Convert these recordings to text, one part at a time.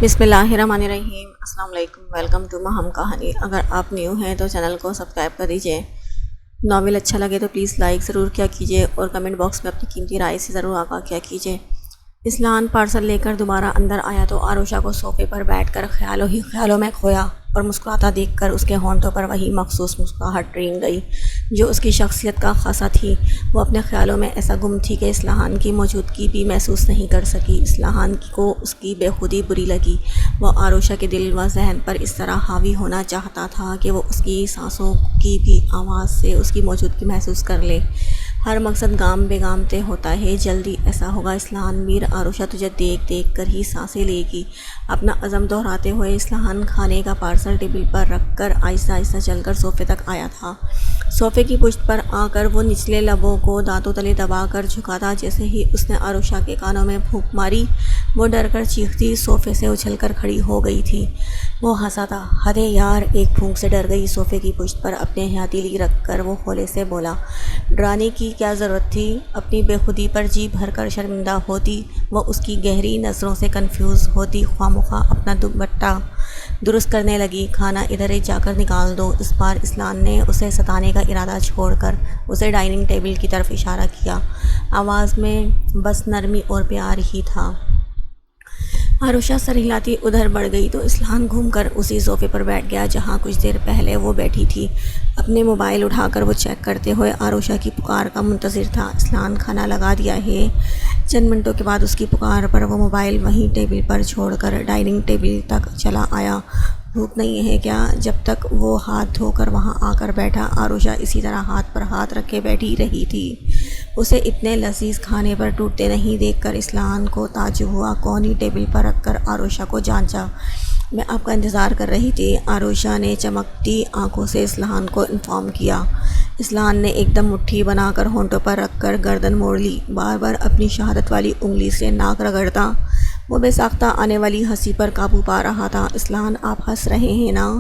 بسم اللہ الرحمن الرحیم۔ السلام علیکم، ویلکم ٹو ماہم کہانی۔ اگر آپ نیو ہیں تو چینل کو سبسکرائب کر دیجئے۔ ناول اچھا لگے تو پلیز لائک ضرور کیا کیجئے اور کمنٹ باکس میں اپنی قیمتی رائے سے ضرور آگاہ کیا کیجئے۔ اسلان پارسل لے کر دوبارہ اندر آیا تو آروشا کو صوفے پر بیٹھ کر خیالوں ہی خیالوں میں کھویا اور مسکراتا دیکھ کر اس کے ہونٹوں پر وہی مخصوص مسکراہٹ رنگ گئی جو اس کی شخصیت کا خاصہ تھی۔ وہ اپنے خیالوں میں ایسا گم تھی کہ اسلحان کی موجودگی بھی محسوس نہیں کر سکی۔ اسلحان کو اس کی بے خودی بری لگی۔ وہ آروشا کے دل و ذہن پر اس طرح حاوی ہونا چاہتا تھا کہ وہ اس کی سانسوں کی بھی آواز سے اس کی موجودگی محسوس کر لے۔ ہر مقصد گام بے گام طے ہوتا ہے، جلدی ایسا ہوگا اسلحان میر، آروشا تجھے دیکھ دیکھ کر ہی سانسیں لے گی۔ اپنا عزم دہراتے ہوئے اسلحان کھانے کا پارسل ٹیبل پر رکھ کر آہستہ آہستہ چل کر صوفے تک آیا تھا۔ صوفے کی پشت پر آ کر وہ نچلے لبوں کو دانتوں تلے دبا کر جھکا تھا۔ جیسے ہی اس نے آروشا کے کانوں میں پھونک ماری، وہ ڈر کر چیختی صوفے سے اچھل کر کھڑی ہو گئی تھی۔ وہ ہنسا تھا۔ ہدے یار، ایک پھونک سے ڈر گئی۔ صوفے کی پشت پر اپنے ہتھیلی رکھ کر وہ ہولے سے بولا، ڈرانے کی کیا ضرورت تھی؟ اپنی بے خودی پر جی بھر کر شرمندہ ہوتی، وہ اس کی گہری نظروں سے کنفیوز ہوتی۔ خواہ مخواہ اپنا دوپٹہ درست کرنے لگی۔ کھانا ادھر جا کر نکال دو۔ اس بار اسلان نے اسے ستانے کا ارادہ چھوڑ کر اسے ڈائننگ ٹیبل کی طرف اشارہ کیا۔ آواز میں بس نرمی اور پیار ہی تھا۔ آروشا سر ہلاتی ادھر بڑھ گئی تو اسلان گھوم کر اسی صوفے پر بیٹھ گیا جہاں کچھ دیر پہلے وہ بیٹھی تھی۔ اپنے موبائل اٹھا کر وہ چیک کرتے ہوئے آروشا کی پکار کا منتظر تھا۔ اسلان کھانا لگا دیا ہے؟ چند منٹوں کے بعد اس کی پکار پر وہ موبائل وہیں ٹیبل پر چھوڑ کر ڈائننگ ٹیبل تک چلا آیا۔ بھوک نہیں ہے کیا؟ جب تک وہ ہاتھ دھو کر وہاں آ کر بیٹھا، آروشا اسی طرح ہاتھ پر ہاتھ رکھے بیٹھی رہی تھی۔ اسے اتنے لذیذ کھانے پر ٹوٹتے نہیں دیکھ کر اسلان کو تعجب ہوا۔ کونی ٹیبل پر رکھ کر آروشا کو جانچا۔ میں آپ کا انتظار کر رہی تھی، آروشا نے چمکتی آنکھوں سے اسلان کو انفارم کیا۔ اسلان نے ایک دم مٹھی بنا کر ہونٹوں پر رکھ کر گردن موڑ لی، بار بار اپنی شہادت والی انگلی سے ناک رگڑتا۔ وہ بے ساختہ آنے والی ہنسی پر قابو پا رہا تھا۔ اسلان، آپ ہنس رہے ہیں نا؟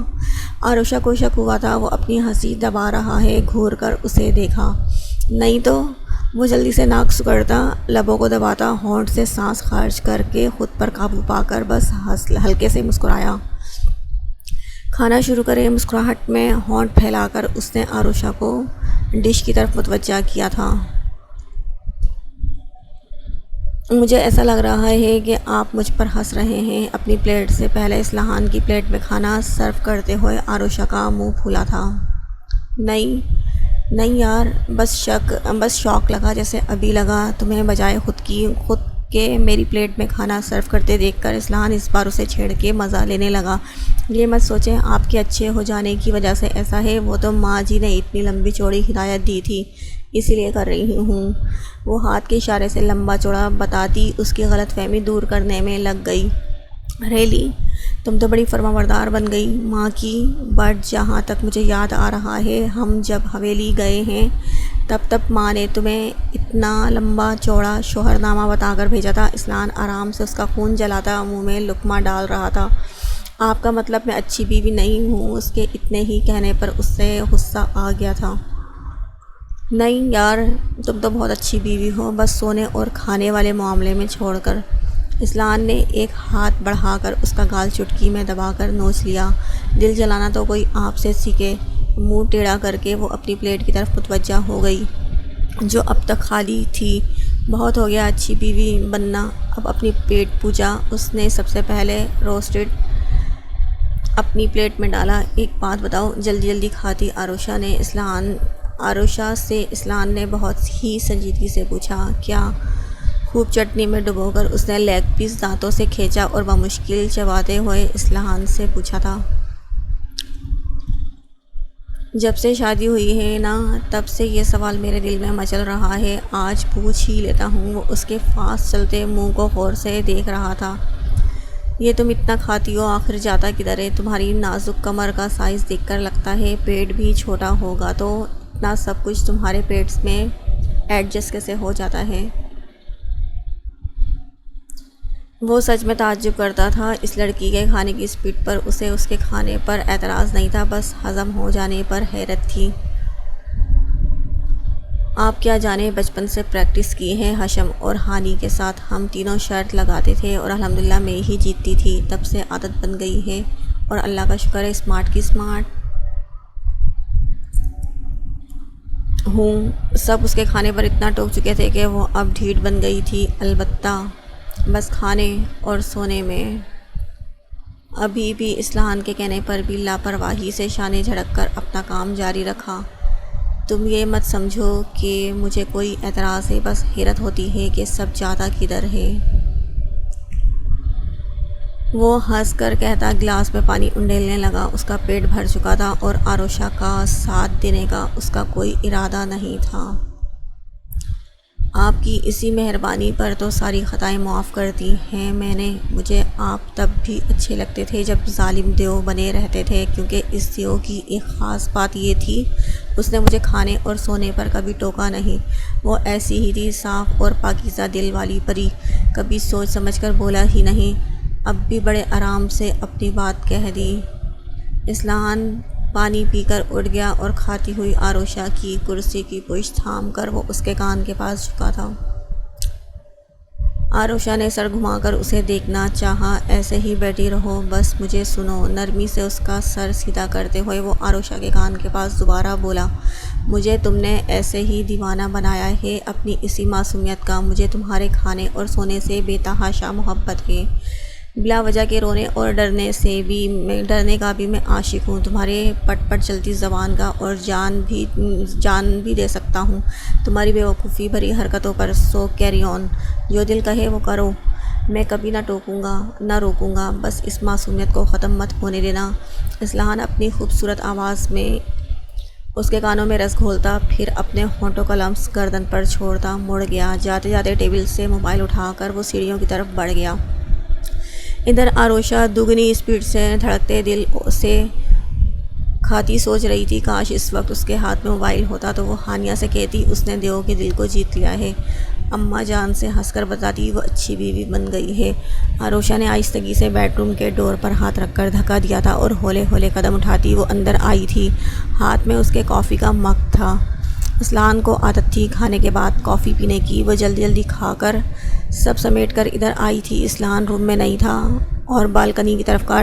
آروشا کو شک ہوا تھا وہ اپنی ہنسی دبا رہا ہے۔ گھور کر اسے دیکھا۔ نہیں تو؟ وہ جلدی سے ناک سکڑتا، لبوں کو دباتا، ہونٹ سے سانس خارج کر کے خود پر قابو پا کر بس ہلکے سے مسکرایا۔ کھانا شروع کرے۔ مسکراہٹ میں ہونٹ پھیلا کر اس نے آروشا کو ڈش کی طرف متوجہ کیا تھا۔ مجھے ایسا لگ رہا ہے کہ آپ مجھ پر ہنس رہے ہیں۔ اپنی پلیٹ سے پہلے اسلحان کی پلیٹ میں کھانا سرو کرتے ہوئے آروشا کا منہ پھولا تھا۔ نہیں یار، بس شوق لگا، جیسے ابھی لگا تمہیں بجائے خود کے میری پلیٹ میں کھانا سرو کرتے دیکھ کر اسلحان اس بار اسے چھیڑ کے مزہ لینے لگا۔ یہ مت سوچیں آپ کے اچھے ہو جانے کی وجہ سے ایسا ہے، وہ تو ماں جی نے اتنی لمبی چوڑی ہدایت دی تھی، اسی لیے کر رہی ہوں۔ وہ ہاتھ کے اشارے سے لمبا چوڑا بتاتی اس کی غلط فہمی دور کرنے میں لگ گئی۔ ریلی، تم تو بڑی فرما بردار بن گئی ماں کی۔ بٹ جہاں تک مجھے یاد آ رہا ہے، ہم جب حویلی گئے ہیں تب ماں نے تمہیں اتنا لمبا چوڑا شوہر نامہ بتا کر بھیجا تھا۔ اسلان آرام سے اس کا خون جلاتا منہ میں لقمہ ڈال رہا تھا۔ آپ کا مطلب میں اچھی بیوی نہیں ہوں؟ اس کے اتنے ہی کہنے پر اس سے غصہ آ گیا تھا۔ نہیں یار، تم تو بہت اچھی بیوی ہو، بس سونے اور کھانے والے معاملے میں چھوڑ کر۔ اسلان نے ایک ہاتھ بڑھا کر اس کا گال چٹکی میں دبا کر نوچ لیا۔ دل جلانا تو کوئی آپ سے سیکھے۔ منہ ٹیڑھا کر کے وہ اپنی پلیٹ کی طرف متوجہ ہو گئی جو اب تک خالی تھی۔ بہت ہو گیا اچھی بیوی بننا، اب اپنی پیٹ پوجا۔ اس نے سب سے پہلے روسٹڈ اپنی پلیٹ میں ڈالا۔ ایک بات بتاؤ، جلدی کھاتی آروشا سے اسلان نے بہت ہی سنجیدگی سے پوچھا۔ کیا؟ خوب چٹنی میں ڈبو کر اس نے لیگ پیس دانتوں سے کھینچا اور بمشکل چباتے ہوئے اسلان سے پوچھا تھا۔ جب سے شادی ہوئی ہے نا، تب سے یہ سوال میرے دل میں مچل رہا ہے، آج پوچھ ہی لیتا ہوں۔ وہ اس کے پاس چلتے منہ کو غور سے دیکھ رہا تھا۔ یہ تم اتنا کھاتی ہو، آخر جاتا کدھر ہے؟ تمہاری نازک کمر کا سائز دیکھ کر لگتا ہے پیٹ بھی چھوٹا ہوگا، تو اتنا سب کچھ تمہارے پیٹ میں ایڈجسٹ کیسے ہو جاتا ہے؟ وہ سچ میں تعجب کرتا تھا۔ اس لڑکی کے کھانے کی اسپیڈ پر اسے اس کے کھانے پر اعتراض نہیں تھا، بس ہضم ہو جانے پر حیرت تھی۔ آپ کیا جانیں بچپن سے پریکٹس کی ہے ہشم اور ہانی کے ساتھ ہم تینوں شرط لگاتے تھے اور الحمدللہ میں ہی جیتتی تھی، تب سے عادت بن گئی ہے اور اللہ کا شکر ہے اسمارٹ کی اسمارٹ ہوں۔ سب اس کے کھانے پر اتنا ٹوک چکے تھے کہ وہ اب ڈھیٹ بن گئی تھی، البتہ بس کھانے اور سونے میں۔ ابھی بھی اصلاحان کے کہنے پر بھی لاپرواہی سے شانے جھڑک کر اپنا کام جاری رکھا۔ تم یہ مت سمجھو کہ مجھے کوئی اعتراض ہے، بس حیرت ہوتی ہے کہ سب جاتا کدھر ہے۔ وہ ہنس کر کہتا گلاس میں پانی انڈیلنے لگا۔ اس کا پیٹ بھر چکا تھا اور آروشا کا ساتھ دینے کا اس کا کوئی ارادہ نہیں تھا۔ آپ کی اسی مہربانی پر تو ساری خطائیں معاف کرتی ہیں میں نے۔ مجھے آپ تب بھی اچھے لگتے تھے جب ظالم دیو بنے رہتے تھے، کیونکہ اس دیو کی ایک خاص بات یہ تھی، اس نے مجھے کھانے اور سونے پر کبھی ٹوکا نہیں۔ وہ ایسی ہی تھی، صاف اور پاکیزہ دل والی پری، کبھی سوچ سمجھ کر بولا ہی نہیں۔ اب بھی بڑے آرام سے اپنی بات کہہ دی۔ اصلاحان پانی پی کر اٹھ گیا اور کھاتی ہوئی آروشا کی کرسی کی پشت تھام کر وہ اس کے کان کے پاس جھکا تھا۔ آروشا نے سر گھما کر اسے دیکھنا چاہا۔ ایسے ہی بیٹھی رہو، بس مجھے سنو۔ نرمی سے اس کا سر سیدھا کرتے ہوئے وہ آروشا کے کان کے پاس دوبارہ بولا، مجھے تم نے ایسے ہی دیوانہ بنایا ہے اپنی اسی معصومیت کا۔ مجھے تمہارے کھانے اور سونے سے بے تحاشا محبت ہے، بلا وجہ کے رونے اور ڈرنے کا بھی میں عاشق ہوں۔ تمہارے پٹ پٹ چلتی زبان کا اور جان بھی دے سکتا ہوں تمہاری بے وقوفی بھری حرکتوں پر۔ سو کیری آن، جو دل کہے وہ کرو، میں کبھی نہ ٹوکوں گا نہ روکوں گا، بس اس معصومیت کو ختم مت ہونے دینا۔ اصلاحان اپنی خوبصورت آواز میں اس کے کانوں میں رس گھولتا، پھر اپنے ہونٹوں کا لمس گردن پر چھوڑتا مڑ گیا۔ جاتے جاتے ٹیبل سے موبائل اٹھا کر وہ سیڑھیوں کی طرف بڑھ گیا۔ ادھر آروشا دگنی اسپیڈ سے دھڑکتے دل سے کھاتی سوچ رہی تھی، کاش اس وقت اس کے ہاتھ میں موبائل ہوتا تو وہ ہانیہ سے کہتی اس نے دیو کے دل کو جیت لیا ہے، اماں جان سے ہنس کر بتاتی وہ اچھی بیوی بن گئی ہے۔ آروشا نے آہستگی سے بیڈ روم کے ڈور پر ہاتھ رکھ کر دھکا دیا تھا اور ہولے ہولے قدم اٹھاتی وہ اندر آئی تھی۔ ہاتھ میں اس کے کافی کا مگ تھا۔ اصلاحان کو عادت تھی کھانے کے بعد کافی پینے کی۔ وہ جلدی جلدی کھا کر سب سمیٹ کر ادھر آئی تھی۔ اصلاحان روم میں نہیں تھا اور بالکنی کی طرف کا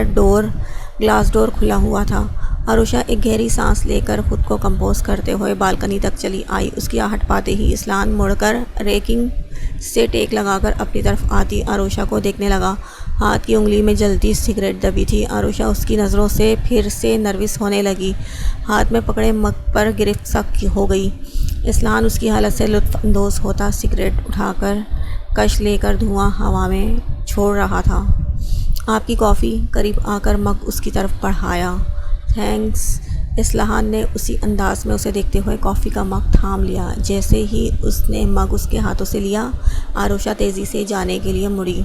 گلاس ڈور کھلا ہوا تھا۔ آروشا ایک گہری سانس لے کر خود کو کمپوز کرتے ہوئے بالکنی تک چلی آئی۔ اس کی آہٹ پاتے ہی اصلاحان مڑ کر ریکنگ سے ٹیک لگا کر اپنی طرف آتی آروشا کو دیکھنے لگا۔ ہاتھ کی انگلی میں جلتی سگریٹ دبی تھی۔ آروشا اس کی نظروں سے پھر سے نروس ہونے لگی، ہاتھ میں پکڑے مگ پر گرفت سا ہو گئی۔ اصلاحان اس کی حالت سے لطف اندوز ہوتا سگریٹ اٹھا کر کش لے کر دھواں ہوا میں چھوڑ رہا تھا۔ آپ کی کافی، قریب آ کر مگ اس کی طرف بڑھایا۔ تھینکس۔ اصلاحان نے اسی انداز میں اسے دیکھتے ہوئے کافی کا مگ تھام لیا۔ جیسے ہی اس نے مگ اس کے ہاتھوں سے لیا، آروشا تیزی سے جانے کے لیے مڑی۔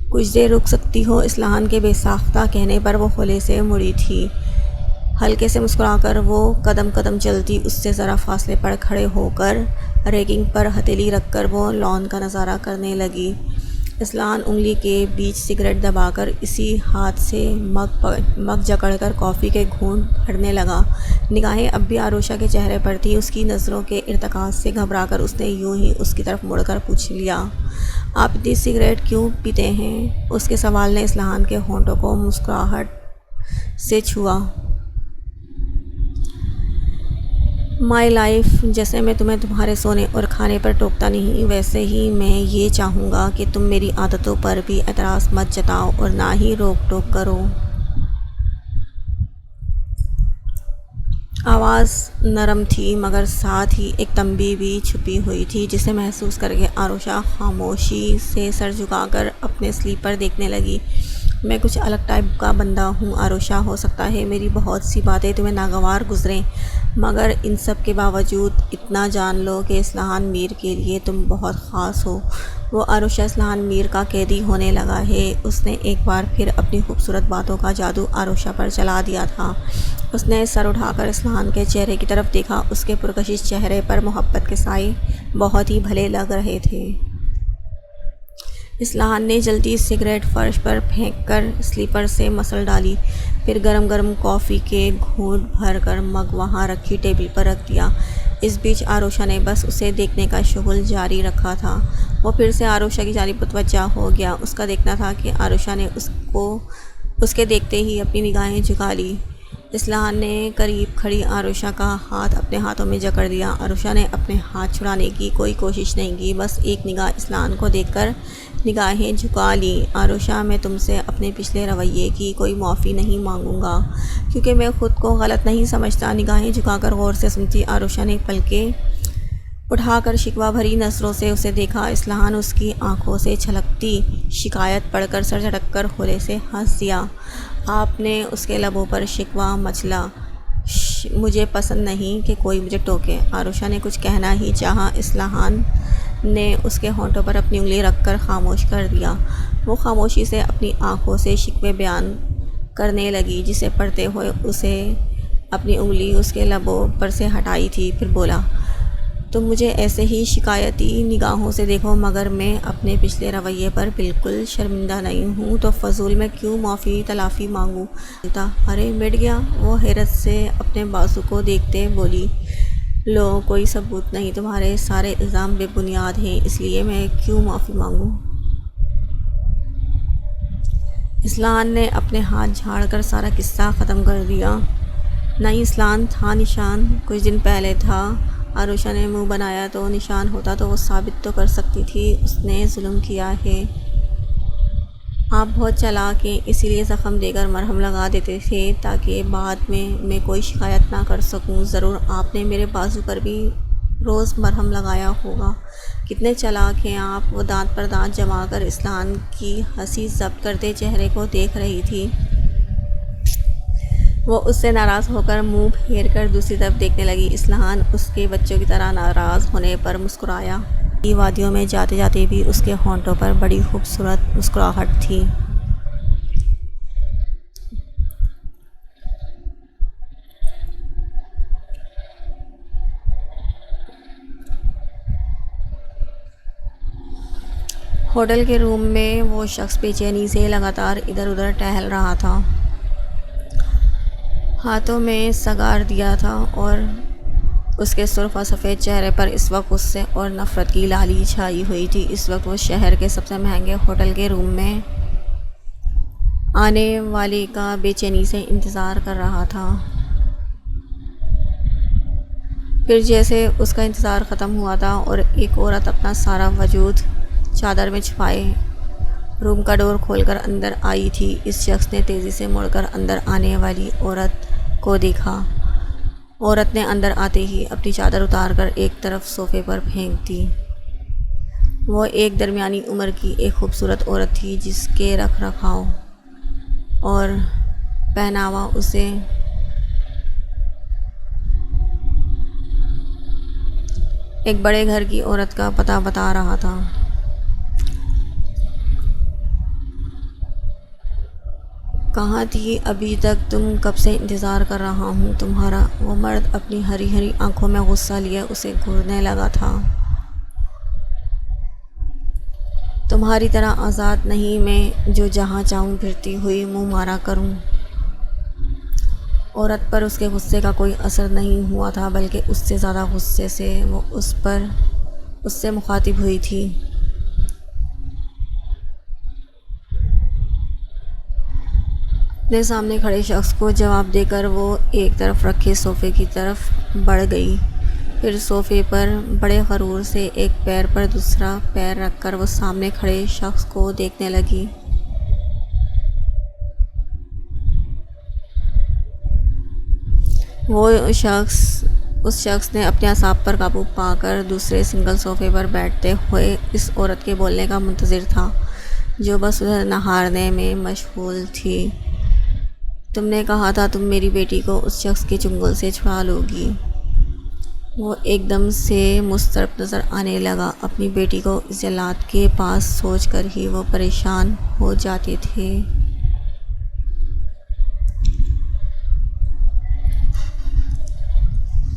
کچھ دیر رک سکتی ہو؟ اصلاحان کے بے ساختہ کہنے پر وہ ہولے سے مڑی تھی۔ ہلکے سے مسکرا کر وہ قدم قدم چلتی اس سے ذرا فاصلے پر کھڑے ہو کر ریکنگ پر ہتھیلی رکھ کر وہ لان کا نظارہ کرنے لگی۔ اصلاحان انگلی کے بیچ سگریٹ دبا کر اسی ہاتھ سے مگ جکڑ کر کافی کے گھونٹ بھرنے لگا۔ نگاہیں اب بھی آروشا کے چہرے پر تھیں۔ اس کی نظروں کے ارتکاز سے گھبرا کر اس نے یوں ہی اس کی طرف مڑ کر پوچھ لیا، آپ اتنی سگریٹ کیوں پیتے ہیں؟ اس کے سوال نے اصلاحان کے ہونٹوں کو مسکراہٹ سے چھوا۔ مائی لائف، جیسے میں تمہیں تمہارے سونے اور کھانے پر ٹوکتا نہیں، ویسے ہی میں یہ چاہوں گا کہ تم میری عادتوں پر بھی اعتراض مت جتاؤ اور نہ ہی روک ٹوک کرو۔ آواز نرم تھی مگر ساتھ ہی ایک تنبیہ بھی چھپی ہوئی تھی، جسے محسوس کر کے آروشا خاموشی سے سر جھکا کر اپنے سلیپر دیکھنے لگی۔ میں کچھ الگ ٹائپ کا بندہ ہوں آروشا، ہو سکتا ہے میری بہت سی باتیں تمہیں ناگوار گزریں، مگر ان سب کے باوجود اتنا جان لو کہ اصلاحان میر کے لیے تم بہت خاص ہو۔ وہ آروشا اصلاحان میر کا قیدی ہونے لگا ہے۔ اس نے ایک بار پھر اپنی خوبصورت باتوں کا جادو آروشا پر چلا دیا تھا۔ اس نے سر اٹھا کر اصلاحان کے چہرے کی طرف دیکھا۔ اس کے پرکشش چہرے پر محبت کے سائے بہت ہی بھلے لگ رہے تھے۔ اصلاحان نے جلتی سگریٹ فرش پر پھینک کر سلیپر سے مسل ڈالی، پھر گرم گرم کافی کے گھونٹ بھر کر مگ وہاں رکھی ٹیبل پر رکھ دیا۔ اس بیچ عروشہ نے بس اسے دیکھنے کا شغل جاری رکھا تھا۔ وہ پھر سے عروشہ کی جانب متوجہ ہو گیا۔ اس کا دیکھنا تھا کہ عروشہ نے اس کے دیکھتے ہی اپنی نگاہیں جھکا لی۔ اصلاحان نے قریب کھڑی عروشہ کا ہاتھ اپنے ہاتھوں میں جکڑ دیا۔ عروشہ نے اپنے ہاتھ چھڑانے کی کوئی کوشش نہیں کی، بس ایک نگاہ اصلاحان کو دیکھ کر نگاہیں جھکا لیں۔ عروشہ، میں تم سے اپنے پچھلے رویے کی کوئی معافی نہیں مانگوں گا، کیونکہ میں خود کو غلط نہیں سمجھتا۔ نگاہیں جھکا کر غور سے سنتی عروشہ نے پلکیں اٹھا کر شکوہ بھری نظروں سے اسے دیکھا۔ اصلاحان اس کی آنکھوں سے چھلکتی شکایت پڑھ کر سر جھٹک کر ہولے سے ہنس دیا۔ آپ نے اس کے لبوں پر شکوہ مچلا۔ مجھے پسند نہیں کہ کوئی مجھے ٹوکے۔ عروشہ نے کچھ کہنا ہی چاہا، اصلاحان نے اس کے ہونٹوں پر اپنی انگلی رکھ کر خاموش کر دیا۔ وہ خاموشی سے اپنی آنکھوں سے شکوے بیان کرنے لگی، جسے پڑھتے ہوئے اسے اپنی انگلی اس کے لبوں پر سے ہٹائی تھی۔ پھر بولا، تم مجھے ایسے ہی شکایتی نگاہوں سے دیکھو، مگر میں اپنے پچھلے رویے پر بالکل شرمندہ نہیں ہوں، تو فضول میں کیوں معافی تلافی مانگوں؟ ارے مٹ گیا؟ وہ حیرت سے اپنے بازو کو دیکھتے بولی، لو، کوئی ثبوت نہیں، تمہارے سارے الزام بے بنیاد ہیں، اس لیے میں کیوں معافی مانگوں؟ اصلاحان نے اپنے ہاتھ جھاڑ کر سارا قصہ ختم کر دیا۔ نہیں اصلاحان، تھا نشان، کچھ دن پہلے تھا۔ عروشہ نے منہ بنایا، تو نشان ہوتا تو وہ ثابت تو کر سکتی تھی اس نے ظلم کیا ہے۔ آپ بہت چالاک ہیں، اسی لیے زخم دے کر مرہم لگا دیتے تھے تاکہ بعد میں کوئی شکایت نہ کر سکوں۔ ضرور آپ نے میرے بازو پر بھی روز مرہم لگایا ہوگا۔ کتنے چالاک ہیں آپ! وہ دانت پر دانت جما کر اصلاحان کی ہنسی ضبط کرتے چہرے کو دیکھ رہی تھی۔ وہ اس سے ناراض ہو کر منہ پھیر کر دوسری طرف دیکھنے لگی۔ اصلاحان اس کے بچوں کی طرح ناراض ہونے پر مسکرایا۔ وادیوں میں جاتے جاتے بھی اس کے ہونٹوں پر بڑی خوبصورت مسکراہٹ تھی۔ ہوٹل کے روم میں وہ شخص بے چینی سے لگاتار ادھر ادھر ٹہل رہا تھا۔ ہاتھوں میں سگار دیا تھا اور اس کے سرخ و سفید چہرے پر اس وقت غصے اور نفرت کی لالی چھائی ہوئی تھی۔ اس وقت وہ شہر کے سب سے مہنگے ہوٹل کے روم میں آنے والے کا بے چینی سے انتظار کر رہا تھا۔ پھر جیسے اس کا انتظار ختم ہوا تھا اور ایک عورت اپنا سارا وجود چادر میں چھپائے روم کا ڈور کھول کر اندر آئی تھی، اس شخص نے تیزی سے مڑ کر اندر آنے والی عورت کو دیکھا۔ عورت نے اندر آتے ہی اپنی چادر اتار کر ایک طرف صوفے پر پھینک دی۔ وہ ایک درمیانی عمر کی ایک خوبصورت عورت تھی، جس کے رکھ رکھاؤ اور پہناوا اسے ایک بڑے گھر کی عورت کا پتہ بتا رہا تھا۔ کہاں تھی ابھی تک تم؟ کب سے انتظار کر رہا ہوں تمہارا۔ وہ مرد اپنی ہری ہری آنکھوں میں غصہ لیے اسے گھورنے لگا تھا۔ تمہاری طرح آزاد نہیں میں، جو جہاں چاہوں پھرتی ہوئی منہ مارا کروں۔ عورت پر اس کے غصے کا کوئی اثر نہیں ہوا تھا، بلکہ اس سے زیادہ غصے سے وہ اس سے مخاطب ہوئی تھی۔ اپنے سامنے کھڑے شخص کو جواب دے کر وہ ایک طرف رکھے صوفے کی طرف بڑھ گئی، پھر صوفے پر بڑے غرور سے ایک پیر پر دوسرا پیر رکھ کر وہ سامنے کھڑے شخص کو دیکھنے لگی۔ اس شخص نے اپنے اعصاب پر قابو پا کر دوسرے سنگل صوفے پر بیٹھتے ہوئے اس عورت کے بولنے کا منتظر تھا، جو بس ادھر نہارنے میں مشغول تھی۔ تم نے کہا تھا تم میری بیٹی کو اس شخص کے چنگل سے چھڑا لو گی۔ وہ ایک دم سے مضطرب نظر آنے لگا۔ اپنی بیٹی کو اس جلاد کے پاس سوچ کر ہی وہ پریشان ہو جاتے تھے۔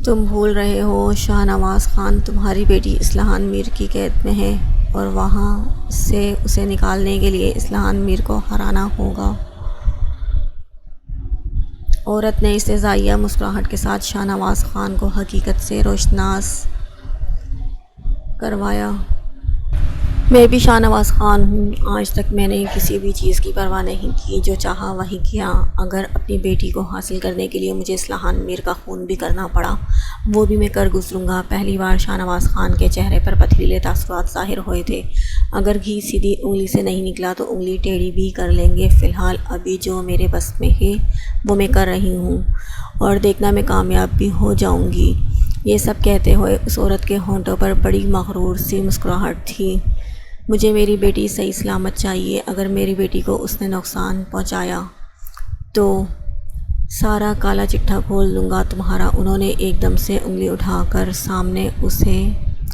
تم بھول رہے ہو شاہ نواز خان تمہاری بیٹی اصلاحان میر کی قید میں ہے، اور وہاں سے اسے نکالنے کے لیے اصلاحان میر کو ہرانا ہوگا۔ عورت نے استہزائیہ مسکراہٹ کے ساتھ شاہ نواز خان کو حقیقت سے روشناس کروایا۔ میں بھی شاہ نواز خان ہوں۔ آج تک میں نے کسی بھی چیز کی پرواہ نہیں کی، جو چاہا وہی کیا۔ اگر اپنی بیٹی کو حاصل کرنے کے لیے مجھے اصلاحاً میر کا خون بھی کرنا پڑا، وہ بھی میں کر گزروں گا۔ پہلی بار شاہ نواز خان کے چہرے پر پتھریلے تاثرات ظاہر ہوئے تھے۔ اگر گھی سیدھی انگلی سے نہیں نکلا تو انگلی ٹیڑھی بھی کر لیں گے۔ فی الحال ابھی جو میرے بس میں ہے وہ میں کر رہی ہوں، اور دیکھنا میں کامیاب بھی ہو جاؤں گی۔ یہ سب کہتے ہوئے اس عورت کے ہونٹوں پر بڑی مغرور سی مسکراہٹ تھی۔ مجھے میری بیٹی صحیح سلامت چاہیے۔ اگر میری بیٹی کو اس نے نقصان پہنچایا تو سارا کالا چٹھا کھول دوں گا تمہارا۔ انہوں نے ایک دم سے انگلی اٹھا کر سامنے اسے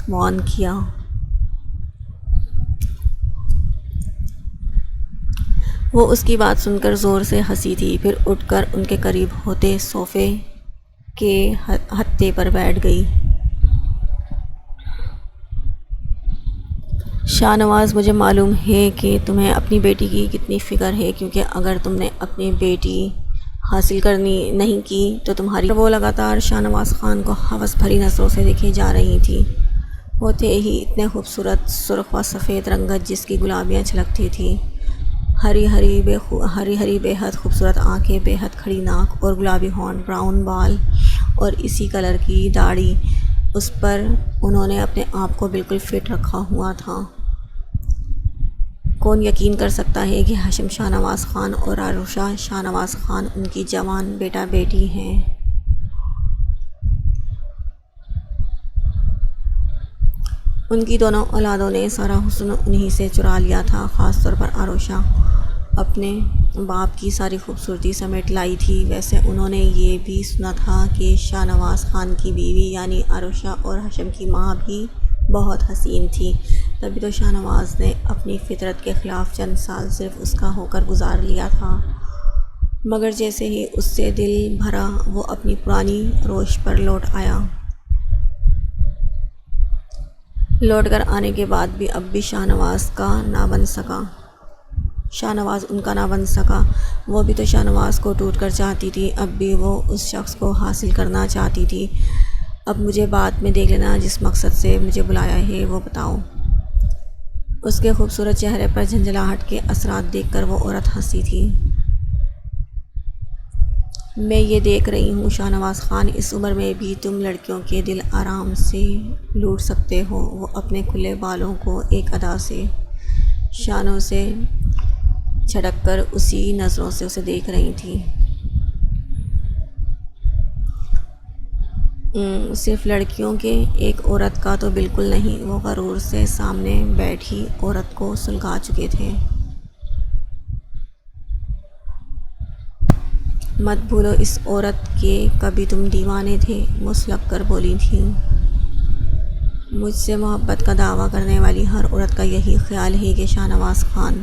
وارن کیا۔ وہ اس کی بات سن کر زور سے ہنسی تھی، پھر اٹھ کر ان کے قریب ہوتے صوفے کے ہتھے پر بیٹھ گئی۔ شاہ نواز، مجھے معلوم ہے کہ تمہیں اپنی بیٹی کی کتنی فکر ہے، کیونکہ اگر تم نے اپنی بیٹی حاصل کرنی نہیں کی تو تمہاری۔ وہ لگاتار شاہ نواز خان کو ہوس بھری نظروں سے دیکھے جا رہی تھی۔ وہ تھے ہی اتنے خوبصورت، سرخ و سفید رنگت جس کی گلابیاں چھلکتی تھیں، ہری ہری بے حد خوبصورت آنکھیں، بے حد کھڑی ناک اور گلابی ہونٹ، براؤن بال اور اسی کلر کی داڑھی۔ اس پر انہوں نے اپنے آپ کو بالکل فٹ رکھا ہوا تھا۔ کون یقین کر سکتا ہے کہ ہاشم شاہ نواز خان اور عروشہ شاہ نواز خان ان کی جوان بیٹا بیٹی ہیں۔ ان کی دونوں اولادوں نے سارا حسن انہی سے چرا لیا تھا۔ خاص طور پر عروشہ اپنے باپ کی ساری خوبصورتی سمیٹ لائی تھی۔ ویسے انہوں نے یہ بھی سنا تھا کہ شاہ نواز خان کی بیوی یعنی عروشہ اور ہاشم کی ماں بھی بہت حسین تھی، تبھی تو شاہ نواز نے اپنی فطرت کے خلاف چند سال صرف اس کا ہو کر گزار لیا تھا۔ مگر جیسے ہی اس سے دل بھرا وہ اپنی پرانی روش پر لوٹ آیا۔ لوٹ کر آنے کے بعد بھی اب بھی شاہ نواز کا نہ بن سکا۔ شاہ نواز ان کا نہ بن سکا۔ وہ بھی تو شاہ نواز کو ٹوٹ کر چاہتی تھی، اب بھی وہ اس شخص کو حاصل کرنا چاہتی تھی۔ اب مجھے بعد میں دیکھ لینا، جس مقصد سے مجھے بلایا ہے وہ بتاؤ۔ اس کے خوبصورت چہرے پر جھنجھلاہٹ کے اثرات دیکھ کر وہ عورت ہنسی تھی۔ میں یہ دیکھ رہی ہوں شاہ نواز خان، اس عمر میں بھی تم لڑکیوں کے دل آرام سے لوٹ سکتے ہو۔ وہ اپنے کھلے بالوں کو ایک ادا سے شانوں سے جھٹک کر اسی نظروں سے اسے دیکھ رہی تھی۔ صرف لڑکیوں کے، ایک عورت کا تو بالکل نہیں۔ وہ غرور سے سامنے بیٹھی عورت کو سلگا چکے تھے۔ مت بھولو اس عورت کے کبھی تم دیوانے تھے، مسلک کر بولی تھی۔ مجھ سے محبت کا دعویٰ کرنے والی ہر عورت کا یہی خیال ہے کہ شاہ نواز خان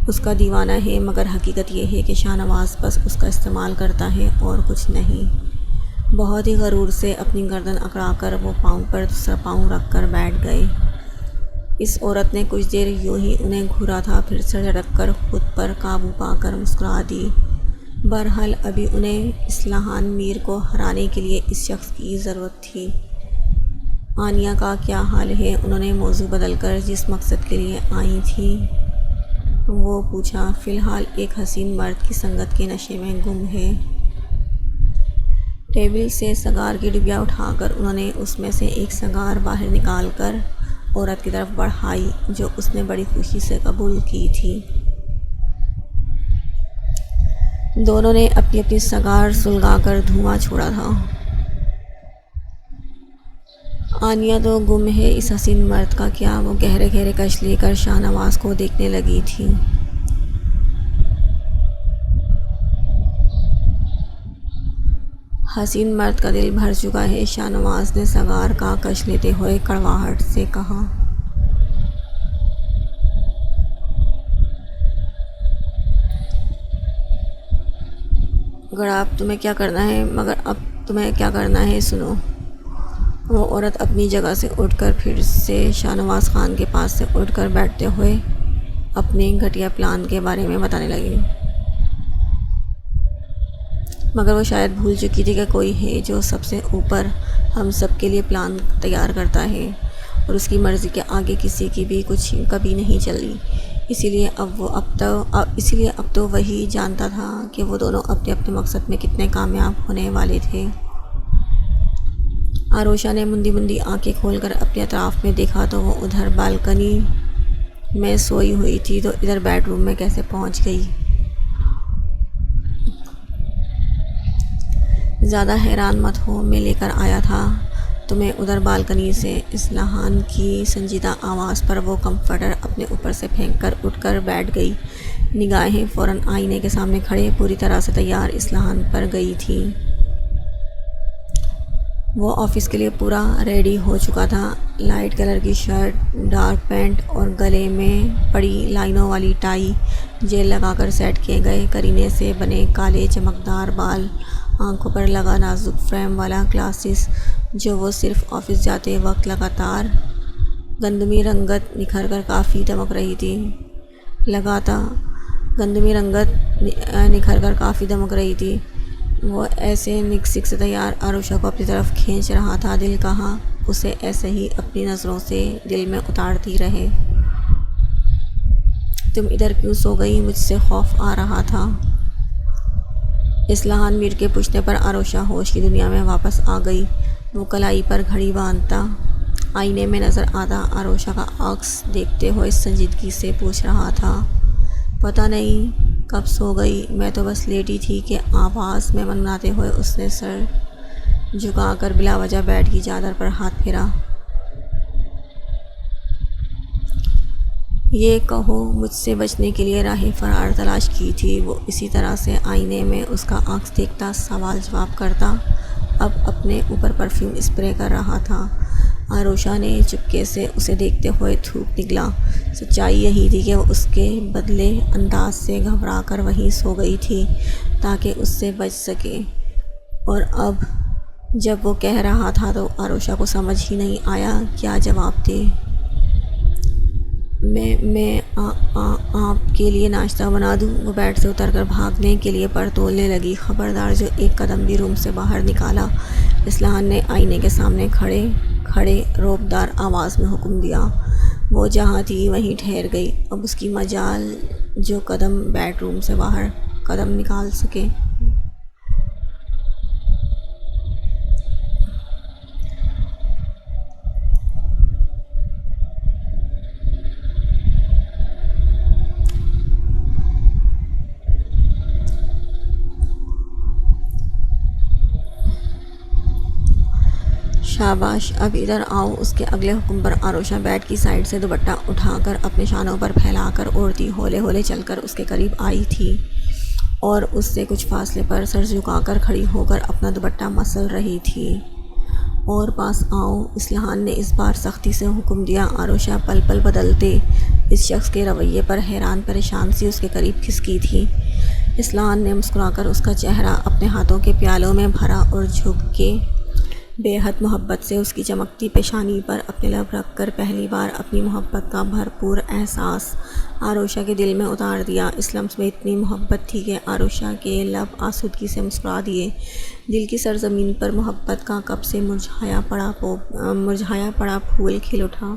اس کا دیوانہ ہے، مگر حقیقت یہ ہے کہ شاہ نواز بس اس کا استعمال کرتا ہے اور کچھ نہیں۔ بہت ہی غرور سے اپنی گردن اکڑا کر وہ پاؤں پر دوسرا پاؤں رکھ کر بیٹھ گئے۔ اس عورت نے کچھ دیر یوں ہی انہیں گھورا تھا، پھر سر جھٹک کر خود پر قابو پا کر مسکرا دی۔ بہرحال ابھی انہیں اصلاحاً میر کو ہرانے کے لیے اس شخص کی ضرورت تھی۔ آنیہ کا کیا حال ہے؟ انہوں نے موضوع بدل کر جس مقصد کے لیے آئی تھی وہ پوچھا۔ فی الحال ایک حسین مرد کی سنگت کے نشے میں گم ہے۔ ٹیبل سے سگار کی ڈبیا اٹھا کر انہوں نے اس میں سے ایک سگار باہر نکال کر عورت کی طرف بڑھائی، جو اس نے بڑی خوشی سے قبول کی تھی۔ دونوں نے اپنی اپنی سگار سلگا کر دھواں چھوڑا تھا۔ آنیہ تو گم ہے، اس حسین مرد کا کیا؟ وہ گہرے گہرے کش لے کر شاہ نواز کو دیکھنے لگی تھی۔ حسین مرد کا دل بھر چکا ہے، شاہ نواز نے سگار کا کش لیتے ہوئے کڑواہٹ سے کہا۔ مگر اب تمہیں کیا کرنا ہے سنو۔ وہ عورت اپنی جگہ سے اٹھ کر پھر سے شاہ نواز خان کے پاس سے اٹھ کر بیٹھتے ہوئے اپنے گھٹیا پلان کے بارے میں بتانے لگی۔ مگر وہ شاید بھول چکی تھی کہ کوئی ہے جو سب سے اوپر ہم سب کے لیے پلان تیار کرتا ہے، اور اس کی مرضی کے آگے کسی کی بھی کچھ کبھی نہیں چلی۔ اسی لیے اب تو وہی جانتا تھا کہ وہ دونوں اپنے اپنے مقصد میں کتنے کامیاب ہونے والے تھے۔ آروشا نے مندی مندی آنکھیں کھول کر اپنے اطراف میں دیکھا تو وہ ادھر بالکنی میں سوئی ہوئی تھی، تو ادھر بیڈ روم میں کیسے پہنچ گئی؟ زیادہ حیران مت ہو، میں لے کر آیا تھا تمہیں ادھر بالکنی سے۔ اصلاحان کی سنجیدہ آواز پر وہ کمفرٹر اپنے اوپر سے پھینک کر اٹھ کر بیٹھ گئی۔ نگاہیں فوراً آئینے کے سامنے کھڑے پوری طرح سے تیار اصلاحان پر گئی تھیں۔ وہ آفس کے لیے پورا ریڈی ہو چکا تھا۔ لائٹ کلر کی شرٹ، ڈارک پینٹ اور گلے میں پڑی لائنوں والی ٹائی جیل لگا کر سیٹ کیے گئے کرینے سے بنے کالے چمکدار بال، آنکھوں پر لگا نازک فریم والا گلاسز جو وہ صرف آفس جاتے وقت لگاتار گندمی رنگت نکھر کر کافی دمک رہی تھی۔ وہ ایسے نکسک سے تیار آروشا کو اپنی طرف کھینچ رہا تھا، دل کہاں اسے ایسے ہی اپنی نظروں سے دل میں اتارتی رہے۔ تم ادھر کیوں سو گئی؟ مجھ سے خوف آ رہا تھا۔ اصلاحان میر کے پوچھنے پر آروشا ہوش کی دنیا میں واپس آ گئی۔ وہ کلائی پر گھڑی باندھتا آئینے میں نظر آتا آروشا کا عکس دیکھتے ہوئے سنجیدگی سے پوچھ رہا تھا، پتہ نہیں کب سو گئی، میں تو بس لیٹی تھی کہ آواز میں منمناتے ہوئے اس نے سر جھکا کر بلا وجہ بیڈ کی چادر پر ہاتھ پھیرا۔ یہ کہو مجھ سے بچنے کے لیے راہ فرار تلاش کی تھی؟ وہ اسی طرح سے آئینے میں اس کا عکس دیکھتا سوال جواب کرتا، اب اپنے اوپر پرفیوم اسپرے کر رہا تھا۔ آروشا نے چپکے سے اسے دیکھتے ہوئے تھوک نکلا۔ سچائی یہی تھی کہ وہ اس کے بدلے انداز سے گھبرا کر وہیں سو گئی تھی تاکہ اس سے بچ سکے، اور اب جب وہ کہہ رہا تھا تو آروشا کو سمجھ ہی نہیں آیا کیا جواب دے۔ میں آپ کے لیے ناشتہ بنا دوں؟ وہ بیڈ سے اتر کر بھاگنے کے لیے پر تولنے لگی۔ خبردار، جو ایک قدم بھی روم سے باہر نکالا۔ اصلاحان نے آئینے کے سامنے کھڑے رعبدار آواز میں حکم دیا۔ وہ جہاں تھی وہیں ٹھہر گئی۔ اب اس کی مجال جو بیڈ روم سے باہر قدم نکال سکے۔ شاباش، اب ادھر آؤ۔ اس کے اگلے حکم پر آروشا بیڈ کی سائڈ سے دوپٹہ اٹھا کر اپنے شانوں پر پھیلا کر اوڑھتی ہولے ہولے چل کر اس کے قریب آئی تھی، اور اس سے کچھ فاصلے پر سر جھکا کر کھڑی ہو کر اپنا دوپٹہ مسل رہی تھی۔ اور پاس آؤ، اصلاحان نے اس بار سختی سے حکم دیا۔ آروشا پل پل بدلتے اس شخص کے رویے پر حیران پریشان سی اس کے قریب کھسکی تھی۔ اصلاحان نے مسکرا کر اس کا چہرہ اپنے ہاتھوں کے پیالوں میں بھرا اور جھک کے بے حد محبت سے اس کی چمکتی پیشانی پر اپنے لب رکھ کر پہلی بار اپنی محبت کا بھرپور احساس آروشا کے دل میں اتار دیا۔ اس لمس میں اتنی محبت تھی کہ آروشا کے لب آسودگی سے مسکرا دیے۔ دل کی سرزمین پر محبت کا کب سے مرجھایا پڑا پھول کھل اٹھا۔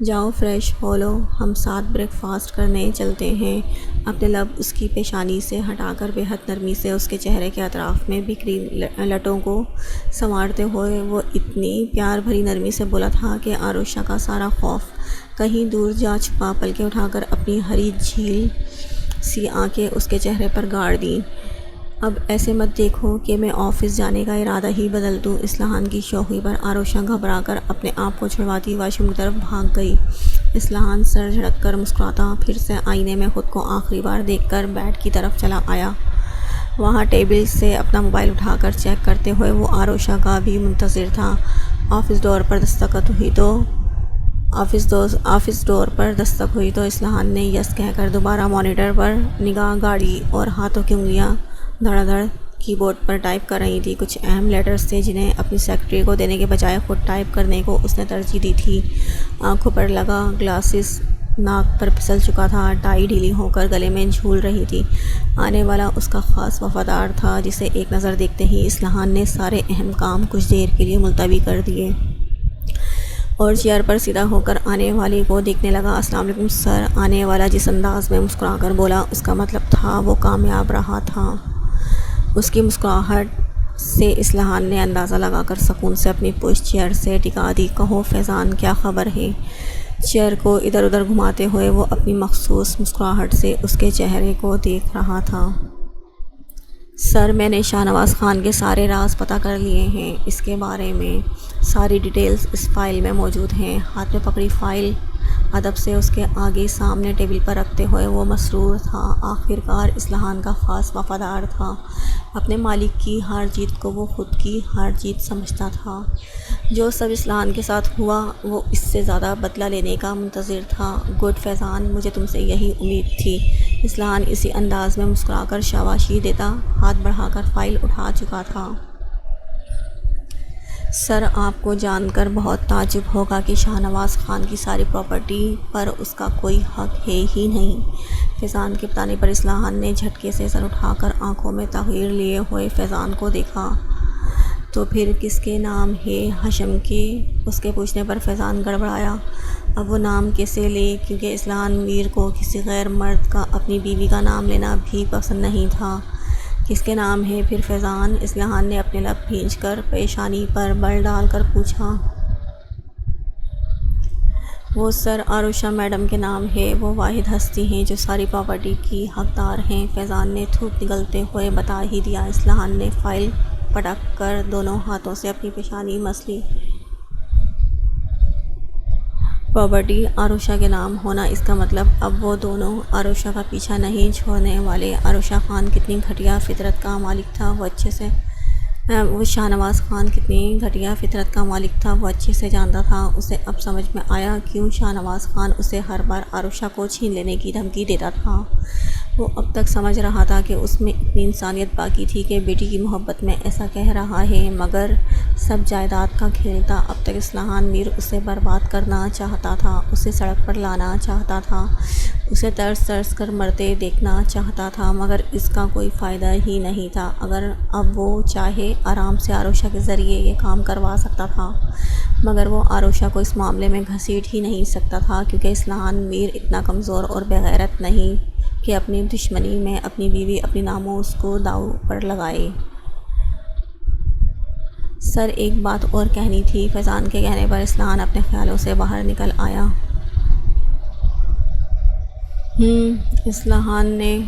جاؤ فریش ہو لو، ہم ساتھ بریک فاسٹ کرنے چلتے ہیں۔ اپنے لب اس کی پیشانی سے ہٹا کر بے حد نرمی سے اس کے چہرے کے اطراف میں بکھری لٹوں کو سنوارتے ہوئے وہ اتنی پیار بھری نرمی سے بولا تھا کہ آروشا کا سارا خوف کہیں دور جا چھپا۔ پلکیں اٹھا کر اپنی ہری جھیل سی آنکھیں اس کے چہرے پر گاڑ دیں۔ اب ایسے مت دیکھو کہ میں آفس جانے کا ارادہ ہی بدل دوں۔ اصلاحان کی شوخی پر آروشا گھبرا کر اپنے آپ کو چھڑواتی واش روم کی طرف بھاگ گئی۔ اصلاحان سر جھٹک کر مسکراتا پھر سے آئینے میں خود کو آخری بار دیکھ کر بیڈ کی طرف چلا آیا۔ وہاں ٹیبل سے اپنا موبائل اٹھا کر چیک کرتے ہوئے وہ آروشا کا بھی منتظر تھا۔ آفس ڈور پر دستک ہوئی تو اصلاحان نے یس کہہ کر دوبارہ مانیٹر پر نگاہ گاڑی اور ہاتھوں کی انگلیاں دھڑا دھڑ کی بورڈ پر ٹائپ کر رہی تھی۔ کچھ اہم لیٹرز تھے جنہیں اپنی سیکرٹری کو دینے کے بجائے خود ٹائپ کرنے کو اس نے ترجیح دی تھی۔ آنکھوں پر لگا گلاسز ناک پر پھسل چکا تھا، ٹائی ڈھیلی ہو کر گلے میں جھول رہی تھی۔ آنے والا اس کا خاص وفادار تھا، جسے ایک نظر دیکھتے ہی اصلاحان نے سارے اہم کام کچھ دیر کے لیے ملتوی کر دیے اور چیئر پر سیدھا ہو کر آنے والے کو دیکھنے لگا۔ السلام علیکم سر، آنے والا جس انداز میں مسکرا کر بولا، اس کا مطلب تھا وہ کامیاب رہا تھا۔ اس کی مسکراہٹ سے اصلاحان نے اندازہ لگا کر سکون سے اپنی پشت چیئر سے ٹکا دی۔ کہو فیضان، کیا خبر ہے؟ چیئر کو ادھر ادھر گھماتے ہوئے وہ اپنی مخصوص مسکراہٹ سے اس کے چہرے کو دیکھ رہا تھا۔ سر، میں نے شاہ نواز خان کے سارے راز پتہ کر لیے ہیں۔ اس کے بارے میں ساری ڈیٹیلز اس فائل میں موجود ہیں۔ ہاتھ میں پکڑی فائل ادب سے اس کے آگے سامنے ٹیبل پر رکھتے ہوئے وہ مسرور تھا۔ آخرکار اصلاحان کا خاص وفادار تھا۔ اپنے مالک کی ہار جیت کو وہ خود کی ہار جیت سمجھتا تھا۔ جو سب اصلاحان کے ساتھ ہوا وہ اس سے زیادہ بدلہ لینے کا منتظر تھا۔ گڈ فیضان، مجھے تم سے یہی امید تھی۔ اصلاحان اسی انداز میں مسکرا کر شاباشی دیتا ہاتھ بڑھا کر فائل اٹھا چکا تھا۔ سر، آپ کو جان کر بہت تعجب ہوگا کہ شاہ نواز خان کی ساری پراپرٹی پر اس کا کوئی حق ہے ہی نہیں۔ فیضان کے بتانے پر اصلاحان نے جھٹکے سے سر اٹھا کر آنکھوں میں تغیر لیے ہوئے فیضان کو دیکھا۔ تو پھر کس کے نام ہے؟ ہاشم کے؟ اس کے پوچھنے پر فیضان گڑبڑایا۔ اب وہ نام کیسے لے، کیونکہ اصلاحان میر کو کسی غیر مرد کا اپنی بیوی کا نام لینا بھی پسند نہیں تھا۔ کس کے نام ہے پھر فیضان؟ اصلاحان نے اپنے لب بھینچ کر پیشانی پر بل ڈال کر پوچھا۔ وہ سر عروشہ میڈم کے نام ہے۔ وہ واحد ہستی ہیں جو ساری پراپرٹی کی حقدار ہیں۔ فیضان نے تھوک نگلتے ہوئے بتا ہی دیا۔ اصلاحان نے فائل پٹک کر دونوں ہاتھوں سے اپنی پیشانی مس لی۔ پراپرٹی عروشہ کے نام ہونا، اس کا مطلب اب وہ دونوں عروشہ کا پیچھا نہیں چھوڑنے والے۔ عروشہ خان کتنی گھٹیا فطرت کا مالک تھا وہ شاہ نواز خان کتنی گھٹیا فطرت کا مالک تھا وہ اچھے سے جانتا تھا۔ اسے اب سمجھ میں آیا کیوں شاہ نواز خان اسے ہر بار عروشہ کو چھین لینے کی دھمکی دیتا تھا۔ وہ اب تک سمجھ رہا تھا کہ اس میں اتنی انسانیت باقی تھی کہ بیٹی کی محبت میں ایسا کہہ رہا ہے، مگر سب جائیداد کا کھیل تھا۔ اب تک اصلاحان میر اسے برباد کرنا چاہتا تھا، اسے سڑک پر لانا چاہتا تھا، اسے ترس ترس کر مرتے دیکھنا چاہتا تھا، مگر اس کا کوئی فائدہ ہی نہیں تھا۔ اگر اب وہ چاہے آرام سے عروشہ کے ذریعے یہ کام کروا سکتا تھا، مگر وہ عروشہ کو اس معاملے میں گھسیٹ ہی نہیں سکتا تھا، کیونکہ اصلاحان میر اتنا کمزور اور بے غیرت نہیں کہ اپنی دشمنی میں اپنی بیوی، اپنی ناموس کو داؤ پر لگائے۔ سر، ایک بات اور کہنی تھی۔ فیضان کے کہنے پر اصلاحان اپنے خیالوں سے باہر نکل آیا۔ اصلاحان نے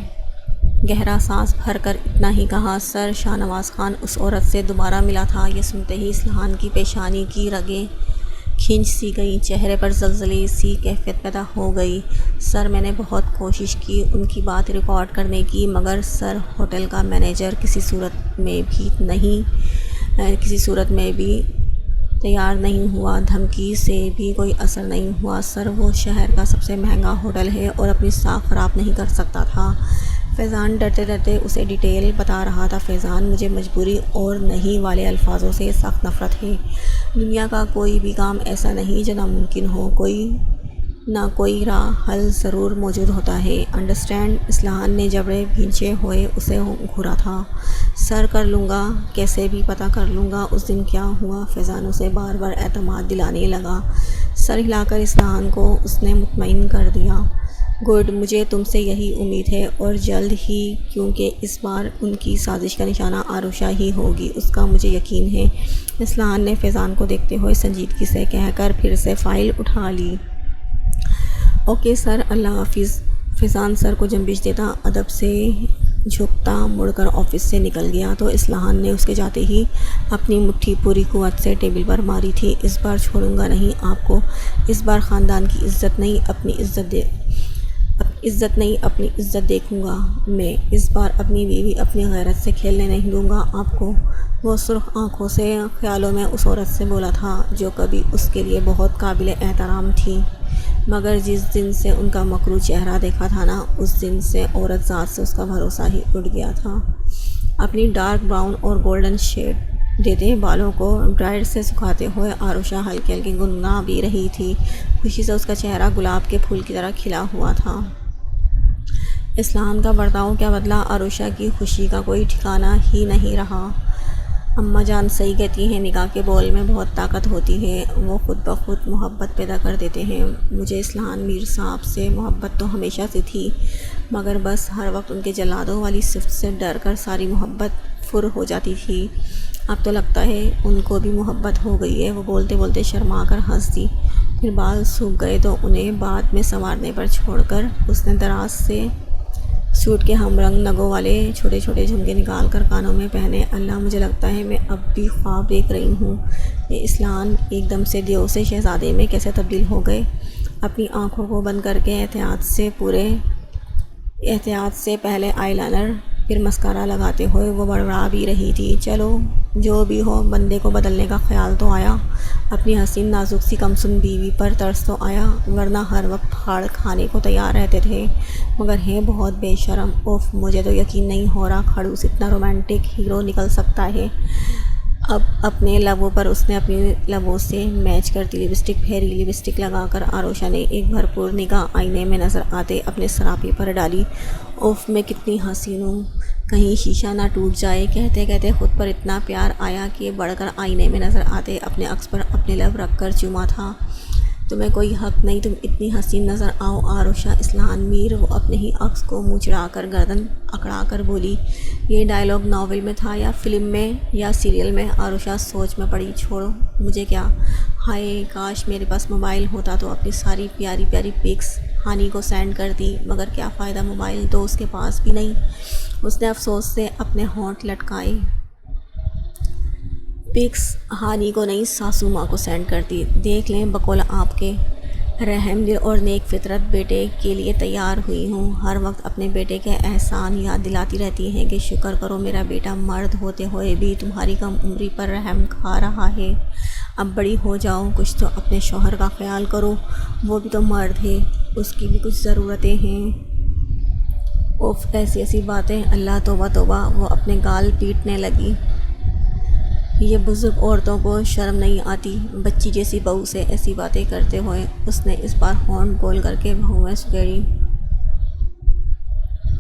گہرا سانس بھر کر اتنا ہی کہا۔ سر، شاہ نواز خان اس عورت سے دوبارہ ملا تھا۔ یہ سنتے ہی اصلاحان کی پیشانی کی رگیں کھنچ سی گئیں، چہرے پر زلزلے سی کیفیت پیدا ہو گئی۔ سر، میں نے بہت کوشش کی ان کی بات ریکارڈ کرنے کی، مگر سر ہوٹل کا مینیجر کسی صورت میں بھی تیار نہیں ہوا، دھمکی سے بھی کوئی اثر نہیں ہوا۔ سر، وہ شہر کا سب سے مہنگا ہوٹل ہے اور اپنی ساکھ خراب نہیں کر سکتا تھا۔ فیضان ڈرتے ڈرتے اسے ڈیٹیل بتا رہا تھا۔ فیضان، مجھے مجبوری اور نہیں والے الفاظوں سے سخت نفرت ہے۔ دنیا کا کوئی بھی کام ایسا نہیں جو ناممکن ہو، نہ کوئی راہ حل ضرور موجود ہوتا ہے، انڈرسٹینڈ؟ اصلاحان نے جبڑے بھینچے ہوئے اسے گھورا تھا۔ سر، کر لوں گا، کیسے بھی پتہ کر لوں گا اس دن کیا ہوا۔ فیضان اسے بار بار اعتماد دلانے لگا۔ سر ہلا کر اصلاحان کو اس نے مطمئن کر دیا۔ گڈ، مجھے تم سے یہی امید ہے، اور جلد ہی، کیونکہ اس بار ان کی سازش کا نشانہ عروشہ ہی ہوگی، اس کا مجھے یقین ہے۔ اصلاحان نے فیضان کو دیکھتے ہوئے سنجیدگی سے کہہ کر پھر سے فائل اٹھا لی۔ اوکے سر، اللہ حافظ۔ فیضان سر کو جنبش دیتا ادب سے جھکتا مڑ کر آفس سے نکل گیا تو اصلاحان نے اس کے جاتے ہی اپنی مٹھی پوری قوت سے ٹیبل پر ماری تھی۔ اس بار چھوڑوں گا نہیں آپ کو، اس بار خاندان کی عزت نہیں اپنی عزت دیکھوں گا میں، اس بار اپنی بیوی، اپنی غیرت سے کھیلنے نہیں دوں گا آپ کو۔ وہ سرخ آنکھوں سے خیالوں میں اس عورت سے بولا تھا جو کبھی اس کے لیے بہت قابل احترام تھی، مگر جس دن سے ان کا مکروہ چہرہ دیکھا تھا نا، اس دن سے عورت ذات سے اس کا بھروسہ ہی اٹھ گیا تھا۔ اپنی ڈارک براؤن اور گولڈن شیڈ دیتے بالوں کو ڈرائر سے سکھاتے ہوئے عروشہ ہلکی ہلکی گنگنا بھی رہی تھی۔ خوشی سے اس کا چہرہ گلاب کے پھول کی طرح کھلا ہوا تھا۔ اسلحان کا برتاؤ کیا بدلا، عروشہ کی خوشی کا کوئی ٹھکانہ ہی نہیں رہا۔ اماں جان صحیح کہتی ہیں، نکاح کے بول میں بہت طاقت ہوتی ہے، وہ خود بخود محبت پیدا کر دیتے ہیں۔ مجھے اسلحان میر صاحب سے محبت تو ہمیشہ سے تھی، مگر بس ہر وقت ان کے جلادوں والی صفت سے ڈر کر ساری محبت فر ہو جاتی تھی۔ اب تو لگتا ہے ان کو بھی محبت ہو گئی ہے۔ وہ بولتے بولتے شرما کر ہنس دی۔ پھر بال سوکھ گئے تو انہیں بعد میں سنوارنے پر چھوڑ کر اس نے دراز سے سوٹ کے ہم رنگ نگوں والے چھوٹے چھوٹے جھمکے نکال کر کانوں میں پہنے۔ اللہ، مجھے لگتا ہے میں اب بھی خواب دیکھ رہی ہوں۔ یہ اسلحان ایک دم سے دیو سے شہزادے میں کیسے تبدیل ہو گئے۔ اپنی آنکھوں کو بند کر کے احتیاط سے پہلے آئی لائنر پھر مسکارا لگاتے ہوئے وہ بڑبڑا بھی رہی تھی۔ چلو جو بھی ہو، بندے کو بدلنے کا خیال تو آیا۔ اپنی حسین نازک سی کمسن بیوی پر ترس تو آیا، ورنہ ہر وقت پھاڑ کھانے کو تیار رہتے تھے، مگر ہیں بہت بے شرم۔ اوف، مجھے تو یقین نہیں ہو رہا خڑوس اتنا رومانٹک ہیرو نکل سکتا ہے۔ اب اپنے لبوں پر اس نے اپنی لبوں سے میچ کرتی لپسٹک پھیری۔ لپسٹک لگا کر عروشہ نے ایک بھرپور نگاہ آئینے میں نظر آتے اپنے سراپے پر ڈالی۔ اوف، میں کتنی حسین ہوں، کہیں شیشہ نہ ٹوٹ جائے۔ کہتے کہتے خود پر اتنا پیار آیا کہ بڑھ کر آئینے میں نظر آتے اپنے عکس پر اپنے لب رکھ کر چوما تھا۔ تمہیں کوئی حق نہیں، تم اتنی حسین نظر آؤ عروشہ۔ اسلحان میر وہ اپنے ہی عکس کو منہ چڑھا کر گردن اکڑا کر بولی۔ یہ ڈائلاگ ناول میں تھا یا فلم میں یا سیریل میں؟ عروشہ سوچ میں پڑی۔ چھوڑو، مجھے کیا، ہائے کاش میرے پاس موبائل ہوتا تو اپنی ساری پیاری پیاری پکس ہانی کو سینڈ کرتی، مگر کیا فائدہ، موبائل تو اس کے پاس بھی نہیں۔ اس نے افسوس سے اپنے ہونٹ لٹکائے۔ پکس ہانی کو نہیں، ساسو ماں کو سینڈ کرتی۔ دیکھ لیں بقول آپ کے رحم دل اور نیک فطرت بیٹے کے لیے تیار ہوئی ہوں۔ ہر وقت اپنے بیٹے کے احسان یاد دلاتی رہتی ہیں کہ شکر کرو میرا بیٹا مرد ہوتے ہوئے بھی تمہاری کم عمری پر رحم کھا رہا ہے۔ اب بڑی ہو جاؤ، کچھ تو اپنے شوہر کا خیال کرو، وہ بھی تو مرد ہے، اس کی بھی کچھ ضرورتیں ہیں۔ اوف، ایسی ایسی باتیں، اللہ توبہ توبہ۔ وہ اپنے گال پیٹنے لگی۔ یہ بزرگ عورتوں کو شرم نہیں آتی، بچی جیسی بہو سے ایسی باتیں کرتے ہوئے اس نے اس بار ہونٹ گول کر کے بھویں سکیڑی۔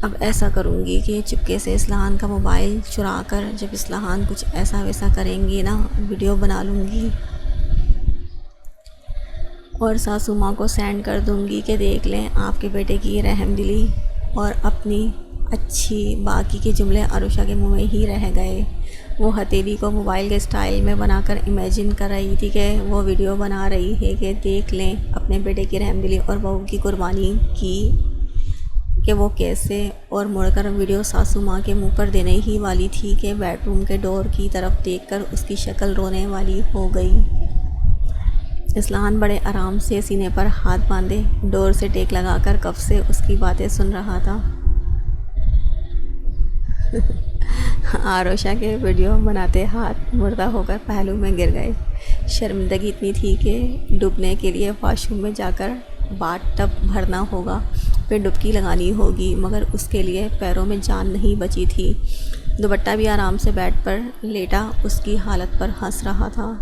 اب ایسا کروں گی کہ چپکے سے اسلحان کا موبائل چرا کر جب اسلحان کچھ ایسا ویسا کریں گے نا، ویڈیو بنا لوں گی اور ساسو ماں کو سینڈ کر دوں گی کہ دیکھ لیں آپ کے بیٹے کی رحم دلی اور اپنی اچھی۔ باقی کے جملے عروشہ کے منہ میں ہی رہ گئے۔ وہ ہتھیلی کو موبائل کے اسٹائل میں بنا کر امیجن کر رہی تھی کہ وہ ویڈیو بنا رہی ہے کہ دیکھ لیں اپنے بیٹے کی رحم دلی اور بہو کی قربانی کی کہ وہ کیسے، اور مڑ کر ویڈیو ساسو ماں کے منہ پر دینے ہی والی تھی کہ بیڈ روم کے ڈور کی طرف دیکھ کر اس کی شکل رونے والی ہو گئی۔ اسلحان بڑے آرام سے سینے پر ہاتھ باندھے ڈور سے ٹیک لگا کر کب سے اس کی باتیں سن رہا تھا۔ عروشہ کے ویڈیو بناتے ہاتھ مردہ ہو کر پہلو میں گر گئے۔ شرمندگی اتنی تھی کہ ڈوبنے کے لیے واش روم میں جا کر باتھ ٹب بھرنا ہوگا، پھر ڈبکی لگانی ہوگی، مگر اس کے لیے پیروں میں جان نہیں بچی تھی۔ دوپٹہ بھی آرام سے بیڈ پر لیٹا اس کی حالت پر ہنس رہا تھا۔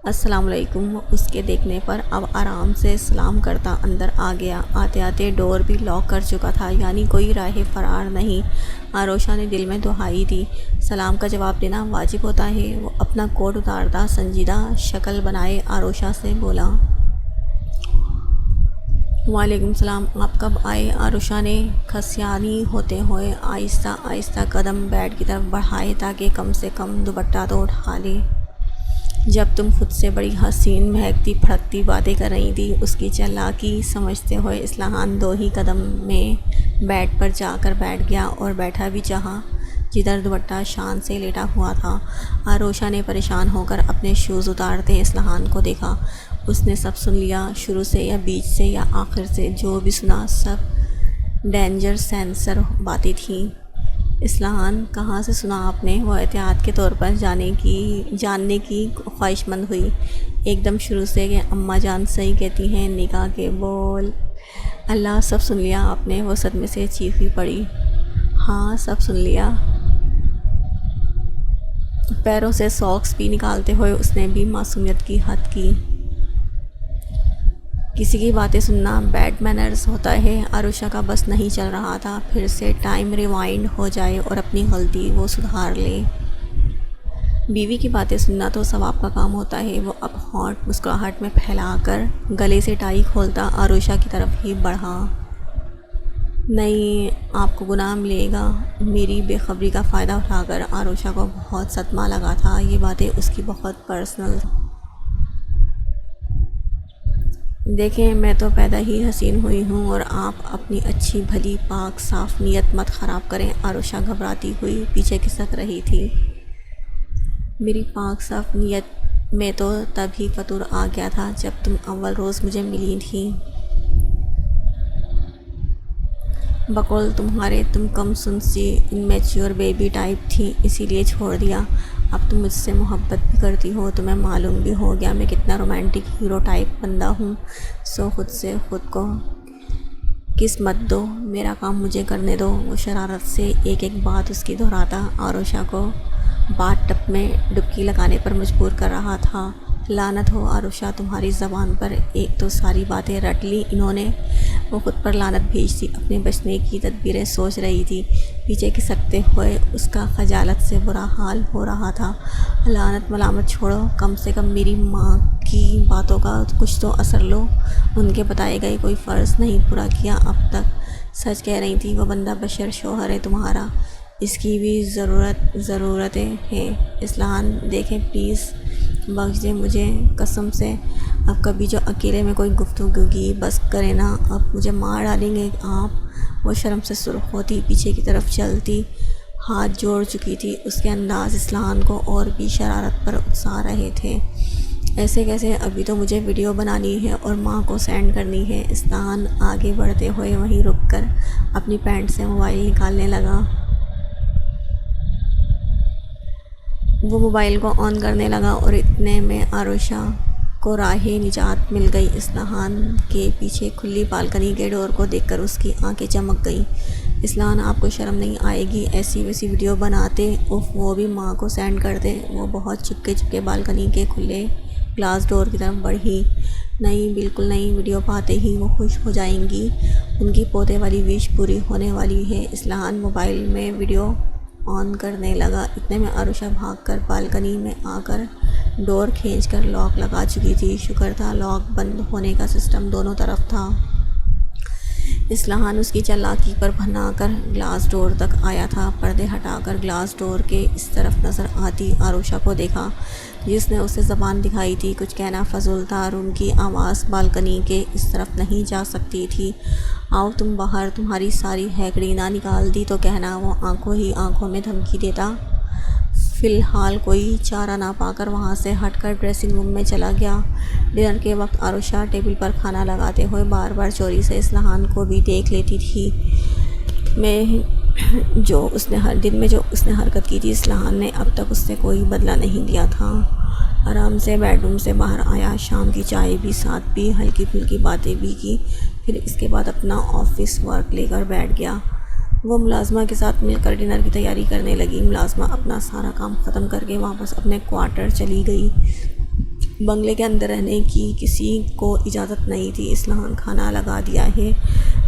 السلام علیکم، اس کے دیکھنے پر اب آرام سے سلام کرتا اندر آ گیا۔ آتے آتے ڈور بھی لاک کر چکا تھا، یعنی کوئی راہ فرار نہیں۔ عروشہ نے دل میں دہائی دی، سلام کا جواب دینا واجب ہوتا ہے۔ وہ اپنا کوٹ اتارتا سنجیدہ شکل بنائے عروشہ سے بولا، وعلیکم السلام، آپ کب آئے؟ عروشہ نے کھسیانی ہوتے ہوئے آہستہ آہستہ قدم بیڈ کی طرف بڑھائے تاکہ کم سے کم دوپٹہ تو اٹھا لے۔ جب تم خود سے بڑی حسین مہکتی پھڑکتی باتیں کر رہی تھی، اس کی چالاکی سمجھتے ہوئے اسلحان دو ہی قدم میں بیڈ پر جا کر بیٹھ گیا اور بیٹھا بھی جہاں جدھر دوپٹہ شان سے لیٹا ہوا تھا۔ عروشہ نے پریشان ہو کر اپنے شوز اتارتے اسلحان کو دیکھا۔ اس نے سب سن لیا، شروع سے یا بیچ سے یا آخر سے، جو بھی سنا سب ڈینجر سینسر باتیں تھیں۔ اسلحان، کہاں سے سنا آپ نے؟ وہ احتیاط کے طور پر جاننے کی خواہش مند ہوئی۔ ایک دم شروع سے کہ اماں جان صحیح کہتی ہیں، نکاح کے بول۔ اللہ، سب سن لیا آپ نے؟ وہ صدمے سے چیخی پڑی۔ ہاں، سب سن لیا۔ پیروں سے ساکس بھی نکالتے ہوئے اس نے بھی معصومیت کی حد کی۔ کسی کی باتیں سننا بیڈ مینرز ہوتا ہے۔ عروشہ کا بس نہیں چل رہا تھا پھر سے ٹائم ریوائنڈ ہو جائے اور اپنی غلطی وہ سدھار لے۔ بیوی کی باتیں سننا تو ثواب کا کام ہوتا ہے۔ وہ اب ہونٹ مسکراہٹ میں پھیلا کر گلے سے ٹائی کھولتا عروشہ کی طرف ہی بڑھا۔ نہیں، آپ کو گناہ ملے گا۔ میری بے خبری کا فائدہ اٹھا کر عروشہ کو بہت صدمہ لگا تھا۔ یہ باتیں اس کی بہت پرسنل۔ دیکھیں، میں تو پیدا ہی حسین ہوئی ہوں اور آپ اپنی اچھی بھلی پاک صاف نیت مت خراب کریں۔ عروشہ گھبراتی ہوئی پیچھے کھسک رہی تھی۔ میری پاک صاف نیت میں تو تب ہی فطور آ گیا تھا جب تم اول روز مجھے ملی تھی۔ بقول تمہارے تم کم سن سی انمیچیور بیبی ٹائپ تھی، اسی لیے چھوڑ دیا۔ اب تم مجھ سے محبت بھی کرتی ہو، تمہیں معلوم بھی ہو گیا میں کتنا رومانٹک ہیرو ٹائپ بندہ ہوں، سو خود سے خود کو کس مت دو، میرا کام مجھے کرنے دو۔ وہ شرارت سے ایک ایک بات اس کی دہراتا عروشہ کو باتھ ٹب میں ڈبکی لگانے پر مجبور کر رہا تھا۔ لعنت ہو عروشہ تمہاری زبان پر، ایک تو ساری باتیں رٹ لی انہوں نے۔ وہ خود پر لعنت بھیجتی اپنے بچنے کی تدبیریں سوچ رہی تھی۔ پیچھے کھسکتے ہوئے اس کا خجالت سے برا حال ہو رہا تھا۔ لعنت ملامت چھوڑو، کم سے کم میری ماں کی باتوں کا کچھ تو اثر لو۔ ان کے بتائے گئے کوئی فرض نہیں پورا کیا اب تک۔ سچ کہہ رہی تھی، وہ بندہ بشر شوہر ہے تمہارا، اس کی بھی ضرورتیں ہیں۔ اصلاً دیکھیں پلیز، بخش دیں مجھے قسم سے، اب کبھی جو اکیلے میں کوئی گفتگو کی بس کرے نا، اب مجھے مار ڈالیں گے آپ۔ وہ شرم سے سرخ ہوتی پیچھے کی طرف چلتی، ہاتھ جوڑ چکی تھی۔ اس کے انداز اصلاً کو اور بھی شرارت پر اکسا رہے تھے۔ ایسے کیسے، ابھی تو مجھے ویڈیو بنانی ہے اور ماں کو سینڈ کرنی ہے۔ اصلاً آگے بڑھتے ہوئے وہیں رک کر اپنی پینٹ سے موبائل نکالنے لگا۔ وہ موبائل کو آن کرنے لگا اور اتنے میں عروشہ کو راہ نجات مل گئی۔ اصلاً کے پیچھے کھلی بالکنی کے ڈور کو دیکھ کر اس کی آنکھیں چمک گئیں۔ اصلاً آپ کو شرم نہیں آئے گی، ایسی ویسی ویڈیو بناتے، اف وہ بھی ماں کو سینڈ کرتے۔ وہ بہت چپکے بالکنی کے کھلے گلاس ڈور کی طرف بڑھی۔ نہیں، بالکل نہیں، ویڈیو پاتے ہی وہ خوش ہو جائیں گی، ان کی پوتے والی وش پوری ہونے والی ہے۔ اصلاً موبائل میں ویڈیو آن کرنے لگا۔ اتنے میں عروشہ بھاگ کر بالکنی میں آ کر ڈور کھینچ کر لاک لگا چکی تھی۔ شکر تھا لاک بند ہونے کا سسٹم دونوں طرف تھا۔ اصلاً اس کی چالاکی پر بھنا کر گلاس ڈور تک آیا تھا۔ پردے ہٹا کر گلاس ڈور کے اس طرف نظر آتی عروشہ کو دیکھا جس نے اسے زبان دکھائی تھی۔ کچھ کہنا فضول تھا، روم کی آواز بالکنی کے اس طرف نہیں جا سکتی تھی۔ آؤ تم باہر، تمہاری ساری ہیکڑی نہ نکال دی تو کہنا۔ وہ آنکھوں ہی آنکھوں میں دھمکی دیتا۔ فی الحال کوئی چارہ نہ پا کر وہاں سے ہٹ کر ڈریسنگ روم میں چلا گیا۔ ڈنر کے وقت عروشہ ٹیبل پر کھانا لگاتے ہوئے بار بار چوری سے اصلاً کو بھی دیکھ لیتی تھی۔ دن میں جو اس نے حرکت کی تھی اصلاً نے اب تک اس سے کوئی بدلہ نہیں لیا تھا۔ آرام سے بیڈ روم سے باہر آیا، شام کی چائے بھی ساتھ پی، ہلکی پھلکی باتیں بھی کی، پھر اس کے بعد اپنا آفس ورک لے کر بیٹھ گیا۔ وہ ملازمہ کے ساتھ مل کر ڈنر کی تیاری کرنے لگی۔ ملازمہ اپنا سارا کام ختم کر کے واپس اپنے کوارٹر چلی گئی۔ بنگلے کے اندر رہنے کی کسی کو اجازت نہیں تھی۔ اصلاً کھانا لگا دیا ہے؟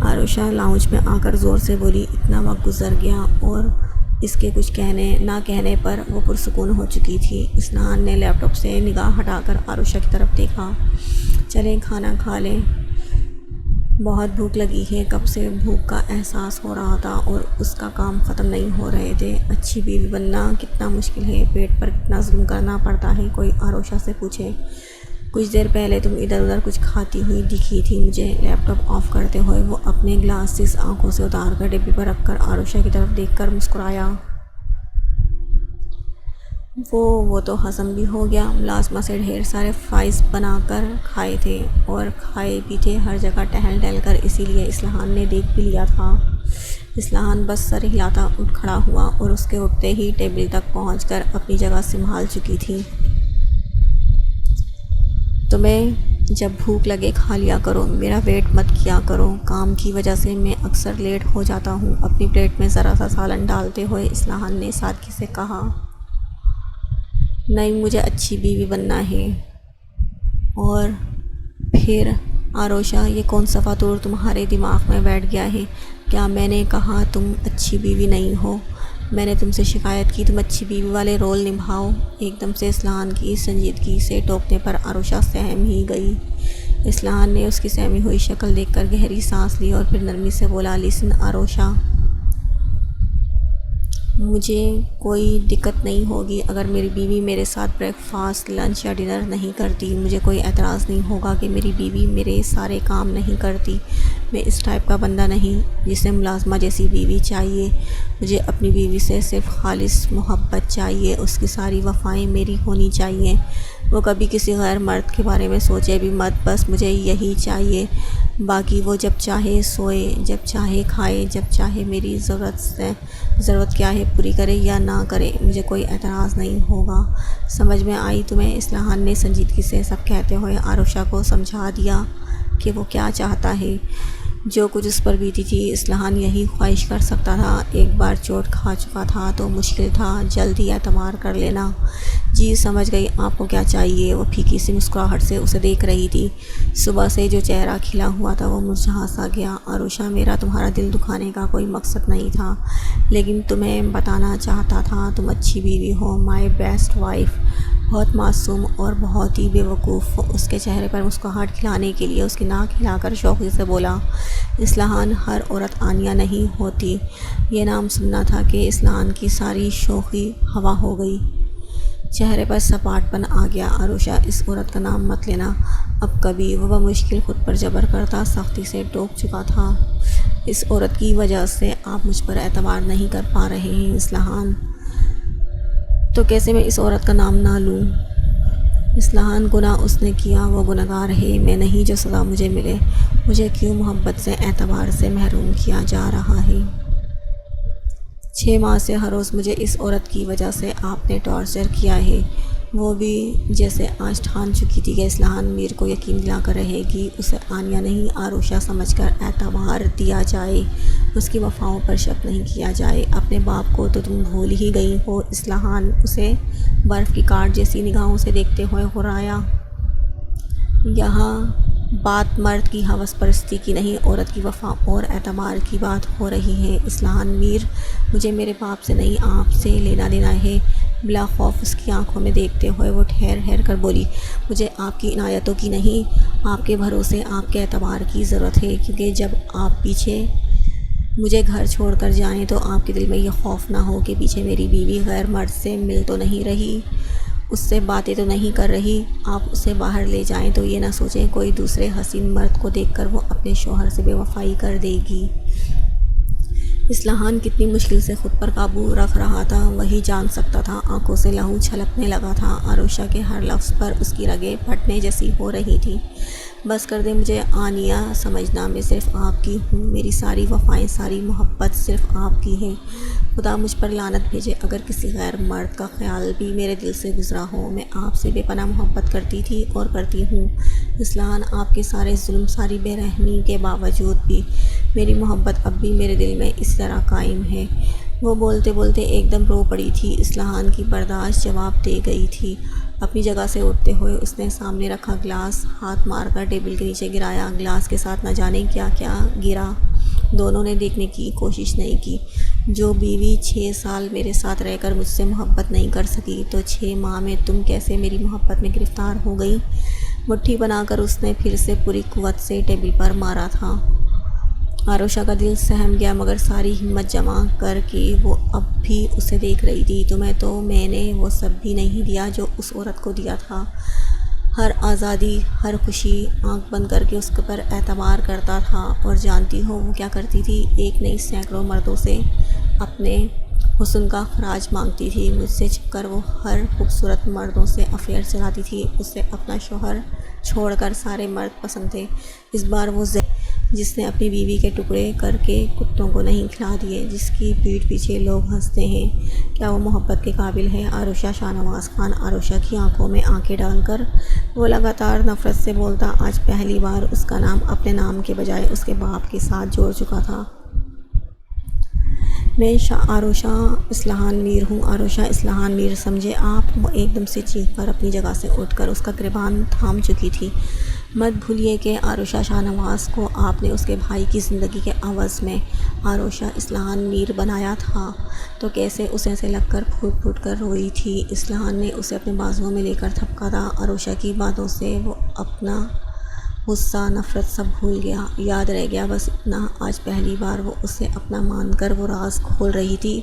عروشہ لاؤنج میں آ کر زور سے بولی۔ اتنا وقت گزر گیا اور اس کے کچھ نہ کہنے پر وہ پرسکون ہو چکی تھی۔ اصلاً نے لیپ ٹاپ سے نگاہ ہٹا کر عروشہ کی طرف دیکھا۔ چلیں کھانا کھا لیں، بہت بھوک لگی ہے۔ کب سے بھوک کا احساس ہو رہا تھا اور اس کا کام ختم نہیں ہو رہے تھے۔ اچھی بیوی بننا کتنا مشکل ہے، پیٹ پر کتنا ظلم کرنا پڑتا ہے، کوئی عروشہ سے پوچھے۔ کچھ دیر پہلے تم ادھر ادھر کچھ کھاتی ہوئی دکھی تھی مجھے۔ لیپ ٹاپ آف کرتے ہوئے وہ اپنے گلاسز آنکھوں سے اتار کر ڈبے پر رکھ کر عروشہ کی طرف دیکھ کر مسکرایا۔ وہ تو ہضم بھی ہو گیا۔ ملازمہ سے ڈھیر سارے فرائز بنا کر کھائے تھے اور کھائے بھی تھے ہر جگہ ٹہل کر، اسی لیے اصلاً نے دیکھ بھی لیا تھا۔ اصلاً بس سر ہلاتا اٹھ کھڑا ہوا اور اس کے اٹھتے ہی ٹیبل تک پہنچ کر اپنی جگہ سنبھال چکی تھی۔ تمہیں جب بھوک لگے کھا لیا کرو، میرا ویٹ مت کیا کرو، کام کی وجہ سے میں اکثر لیٹ ہو جاتا ہوں۔ اپنی پلیٹ میں ذرا سا سالن ڈالتے ہوئے اصلاً نے سادگی سے کہا۔ نہیں مجھے اچھی بیوی بننا ہے۔ اور پھر آروشہ، یہ کون سا فطور تمہارے دماغ میں بیٹھ گیا ہے؟ کیا میں نے کہا تم اچھی بیوی نہیں ہو؟ میں نے تم سے شکایت کی تم اچھی بیوی والے رول نبھاؤ؟ ایک دم سے اسلحان کی سنجیدگی سے ٹوکنے پر آروشہ سہم ہی گئی۔ اسلحان نے اس کی سہمی ہوئی شکل دیکھ کر گہری سانس لی اور پھر نرمی سے بولا، لسن آروشہ، مجھے کوئی دقت نہیں ہوگی اگر میری بیوی میرے ساتھ بریک فاسٹ، لنچ یا ڈنر نہیں کرتی۔ مجھے کوئی اعتراض نہیں ہوگا کہ میری بیوی میرے سارے کام نہیں کرتی۔ میں اس ٹائپ کا بندہ نہیں جسے ملازمہ جیسی بیوی چاہیے۔ مجھے اپنی بیوی سے صرف خالص محبت چاہیے، اس کی ساری وفائیں میری ہونی چاہیے۔ وہ کبھی کسی غیر مرد کے بارے میں سوچے بھی مت، بس مجھے یہی چاہیے۔ باقی وہ جب چاہے سوئے، جب چاہے کھائے، جب چاہے میری ضرورت کیا ہے پوری کرے یا نہ کرے، مجھے کوئی اعتراض نہیں ہوگا۔ سمجھ میں آئی تمہیں؟ اسلحان نے سنجیدگی سے سب کہتے ہوئے آروشہ کو سمجھا دیا کہ وہ کیا چاہتا ہے۔ جو کچھ اس پر بیتی تھی، اسلحان یہی خواہش کر سکتا تھا۔ ایک بار چوٹ کھا چکا تھا تو مشکل تھا جلدی اعتبار کر لینا۔ جی سمجھ گئی آپ کو کیا چاہیے۔ وہ پھیکی سی مسکراہٹ سے اسے دیکھ رہی تھی۔ صبح سے جو چہرہ کھلا ہوا تھا وہ مرجھا سا گیا۔ آروشہ، میرا تمہارا دل دکھانے کا کوئی مقصد نہیں تھا، لیکن تمہیں بتانا چاہتا تھا تم اچھی بیوی ہو، مائی بیسٹ وائف۔ بہت معصوم اور بہت ہی بے وقوف۔ اس کے چہرے پر مسکراہٹ کھلانے کے لیے اس کی ناک ہلا کر شوخی سے بولا، اسلحان، ہر عورت عانیہ نہیں ہوتی۔ یہ نام سننا تھا کہ اسلحان کی ساری شوخی ہوا ہو گئی۔ چہرے پر سپاٹ پن آ گیا۔ آروشہ، اس عورت کا نام مت لینا اب کبھی۔ وہ بمشکل خود پر جبر کرتا سختی سے ٹوک چکا تھا۔ اس عورت کی وجہ سے آپ مجھ پر اعتبار نہیں کر پا رہے ہیں اسلحان، تو کیسے میں اس عورت کا نام نہ لوں؟ اسلحان، گناہ اس نے کیا، وہ گنہگار ہے، میں نہیں جو سزا مجھے ملے۔ مجھے کیوں محبت سے، اعتبار سے محروم کیا جا رہا ہے؟ 6 ماہ سے ہر روز مجھے اس عورت کی وجہ سے آپ نے ٹارچر کیا ہے۔ وہ بھی جیسے آج ٹھان چکی تھی کہ اسلحان میر کو یقین دلا کر رہے گی، اسے عانیہ نہیں آروشہ سمجھ کر اعتبار دیا جائے، اس کی وفاؤں پر شک نہیں کیا جائے۔ اپنے باپ کو تو تم بھول ہی گئی ہو۔ اسلحان اسے برف کی کاٹ جیسی نگاہوں سے دیکھتے ہوئے غرایا، یہاں بات مرد کی ہوس پرستی کی نہیں، عورت کی وفا اور اعتبار کی بات ہو رہی ہے۔ اسلحان، میر، مجھے میرے باپ سے نہیں آپ سے لینا دینا ہے۔ بلا خوف اس کی آنکھوں میں دیکھتے ہوئے وہ ٹھہر کر بولی، مجھے آپ کی عنایتوں کی نہیں، آپ کے بھروسے، آپ کے اعتبار کی ضرورت ہے، کیونکہ جب آپ پیچھے مجھے گھر چھوڑ کر جائیں تو آپ کے دل میں یہ خوف نہ ہو کہ پیچھے میری بیوی غیر مرد سے مل تو نہیں رہی، اس سے باتیں تو نہیں کر رہی۔ آپ اسے باہر لے جائیں تو یہ نہ سوچیں کوئی دوسرے حسین مرد کو دیکھ کر وہ اپنے شوہر سے بے وفائی کر دے گی۔ اسلحان کتنی مشکل سے خود پر قابو رکھ رہا تھا وہی جان سکتا تھا۔ آنکھوں سے لہو چھلکنے لگا تھا۔ آروشہ کے ہر لفظ پر اس کی رگیں پھٹنے جیسی ہو رہی تھی۔ بس کر دیں مجھے عانیہ سمجھنا، میں صرف آپ کی ہوں، میری ساری وفائیں، ساری محبت صرف آپ کی ہے۔ خدا مجھ پر لعنت بھیجے اگر کسی غیر مرد کا خیال بھی میرے دل سے گزرا ہو۔ میں آپ سے بے پناہ محبت کرتی تھی اور کرتی ہوں۔ اسلحان، آپ کے سارے ظلم، ساری بے رحمی کے باوجود بھی میری محبت اب بھی میرے دل میں اسی طرح قائم ہے۔ وہ بولتے بولتے ایک دم رو پڑی تھی۔ اسلحان کی برداشت جواب دے گئی تھی۔ اپنی جگہ سے اٹھتے ہوئے اس نے سامنے رکھا گلاس ہاتھ مار کر ٹیبل کے نیچے گرایا۔ گلاس کے ساتھ نہ جانے کیا کیا گرا، دونوں نے دیکھنے کی کوشش نہیں کی۔ جو بیوی 6 سال میرے ساتھ رہ کر مجھ سے محبت نہیں کر سکی، تو 6 ماہ میں تم کیسے میری محبت میں گرفتار ہو گئی؟ مٹھی بنا کر اس نے پھر سے پوری قوت سے ٹیبل پر مارا تھا۔ آروشہ کا دل سہم گیا، مگر ساری ہمت جمع کر کے وہ اب بھی اسے دیکھ رہی تھی۔ تمہیں تو میں نے وہ سب بھی نہیں دیا جو اس عورت کو دیا تھا، ہر آزادی، ہر خوشی، آنکھ بند کر کے اس پر اعتبار کرتا تھا۔ اور جانتی ہو وہ کیا کرتی تھی؟ ایک نہیں سینکڑوں مردوں سے اپنے حسن کا خراج مانگتی تھی۔ مجھ سے چھپ کر وہ ہر خوبصورت مردوں سے افیئر چلاتی تھی۔ اسے اپنا شوہر چھوڑ کر سارے مرد پسند تھے۔ اس بار وہ جس نے اپنی بیوی کے ٹکڑے کر کے کتوں کو نہیں کھلا دیے، جس کی پیٹھ پیچھے لوگ ہنستے ہیں، کیا وہ محبت کے قابل ہے؟ آروشہ، شاہ نواز خان آروشہ کی آنکھوں میں آنکھیں ڈال کر وہ لگاتار نفرت سے بولتا، آج پہلی بار اس کا نام اپنے نام کے بجائے اس کے باپ کے ساتھ جوڑ چکا تھا۔ میں آروشہ اصلاحان میر ہوں۔ آروشہ اصلاحان میر سمجھے آپ۔ وہ ایک دم سے چیخ کر اپنی جگہ سے اٹھ کر اس کا گریبان تھام چکی تھی۔ مت بھولیے کہ آروشہ شاہ نواز کو آپ نے اس کے بھائی کی زندگی کے عوض میں آروشہ اصلاحان میر بنایا تھا، تو کیسے اسے سے لگ کر پھوٹ پھوٹ کر روئی تھی۔ اصلاحان نے اسے اپنے بازوؤں میں لے کر تھپکا تھا۔ آروشہ کی باتوں سے وہ اپنا غصہ، نفرت سب بھول گیا۔ یاد رہ گیا بس اتنا، آج پہلی بار وہ اسے اپنا مان کر وہ راز کھول رہی تھی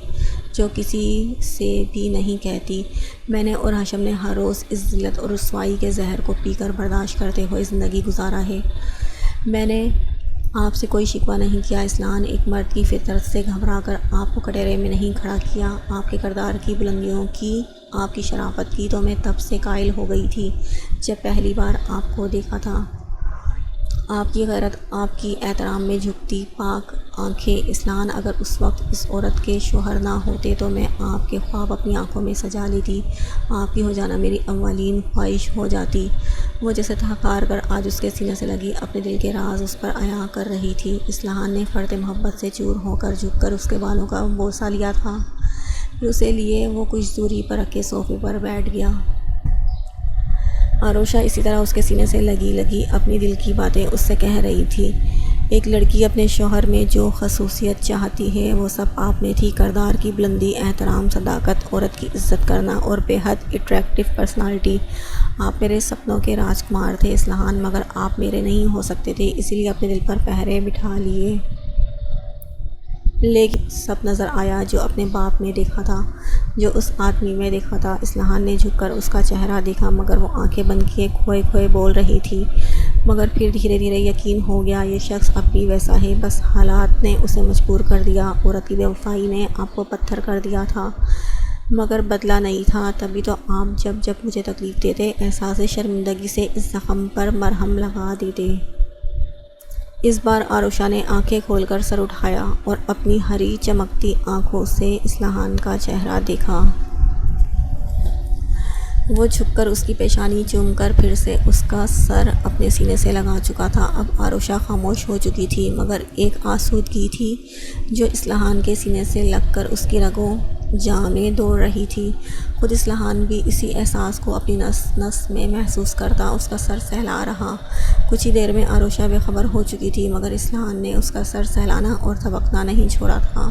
جو کسی سے بھی نہیں کہتی۔ میں نے اور ہاشم نے ہر روز اس ذلت اور رسوائی کے زہر کو پی کر برداشت کرتے ہوئے زندگی گزارا ہے۔ میں نے آپ سے کوئی شکوہ نہیں کیا۔ اصلاحان ایک مرد کی فطرت سے گھبرا کر آپ کو کٹہرے میں نہیں کھڑا کیا۔ آپ کے کردار کی بلندیوں کی، آپ کی شرافت کی تو میں تب سے قائل ہو گئی تھی جب پہلی بار آپ کو دیکھا تھا۔ آپ کی غیرت، آپ کی احترام میں جھکتی پاک آنکھیں۔ اصلاحان اگر اس وقت اس عورت کے شوہر نہ ہوتے تو میں آپ کے خواب اپنی آنکھوں میں سجا لیتی۔ آپ کی ہو جانا میری اولین خواہش ہو جاتی۔ وہ جیسے تھکار کر آج اس کے سینے سے لگی اپنے دل کے راز اس پر عیاں کر رہی تھی۔ اصلاحان نے فرط محبت سے چور ہو کر جھک کر اس کے بالوں کا بوسہ لیا تھا، پھر اسے لیے وہ کچھ دوری پر رکھے صوفے پر بیٹھ گیا۔ آروشہ اسی طرح اس کے سینے سے لگی اپنی دل کی باتیں اس سے کہہ رہی تھی۔ ایک لڑکی اپنے شوہر میں جو خصوصیت چاہتی ہے وہ سب آپ میں تھی۔ کردار کی بلندی، احترام، صداقت، عورت کی عزت کرنا اور بے حد اٹریکٹیو پرسنالٹی۔ آپ میرے سپنوں کے راجکمار تھے اصلاحان، مگر آپ میرے نہیں ہو سکتے تھے، اسی لیے اپنے دل پر پہرے بٹھا لیے۔ لیکن سب نظر آیا جو اپنے باپ میں دیکھا تھا، جو اس آدمی میں دیکھا تھا۔ اصلاحان نے جھک کر اس کا چہرہ دیکھا مگر وہ آنکھیں بند کیے کھوئے کھوئے بول رہی تھی۔ مگر پھر دھیرے دھیرے یقین ہو گیا یہ شخص اب بھی ویسا ہے، بس حالات نے اسے مجبور کر دیا۔ عورت کی بے وفائی نے آپ کو پتھر کر دیا تھا مگر بدلا نہیں تھا، تبھی تو آپ جب جب مجھے تکلیف دیتے احساس شرمندگی سے اس زخم پر مرہم لگا دیتے۔ اس بار آروشہ نے آنکھیں کھول کر سر اٹھایا اور اپنی ہری چمکتی آنکھوں سے اصلاحان کا چہرہ دیکھا۔ وہ جھک کر اس کی پیشانی چوم کر پھر سے اس کا سر اپنے سینے سے لگا چکا تھا۔ اب آروشہ خاموش ہو چکی تھی مگر ایک آسودگی تھی جو اصلاحان کے سینے سے لگ کر اس کی رگوں جاں میں دوڑ رہی تھی۔ خود اصلاحان بھی اسی احساس کو اپنی نس نس میں محسوس کرتا اس کا سر سہلا رہا۔ کچھ ہی دیر میں آروشہ بے خبر ہو چکی تھی مگر اصلاحان نے اس کا سر سہلانا اور تھبکنا نہیں چھوڑا تھا۔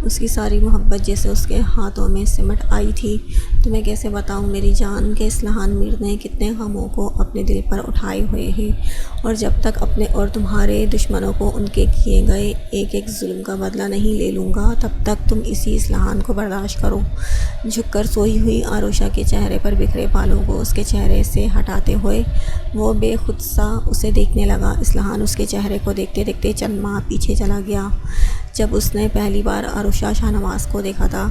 اس کی ساری محبت جیسے اس کے ہاتھوں میں سمٹ آئی تھی۔ تمہیں کیسے بتاؤں میری جان کہ اصلاحان میر نے کتنے غموں کو اپنے دل پر اٹھائے ہوئے ہیں، اور جب تک اپنے اور تمہارے دشمنوں کو ان کے کیے گئے ایک ایک ظلم کا بدلہ نہیں لے لوں گا تب تک تم اسی اصلاحان کو برداشت کرو۔ جھک کر سوئی ہوئی آروشہ کے چہرے پر بکھرے بالوں کو اس کے چہرے سے ہٹاتے ہوئے وہ بے خود سا اسے دیکھنے لگا۔ اصلاحان اس کے چہرے کو دیکھتے دیکھتے چند ماہ پیچھے چلا گیا جب اس نے پہلی بار آروشہ شاہ نواز کو دیکھا تھا۔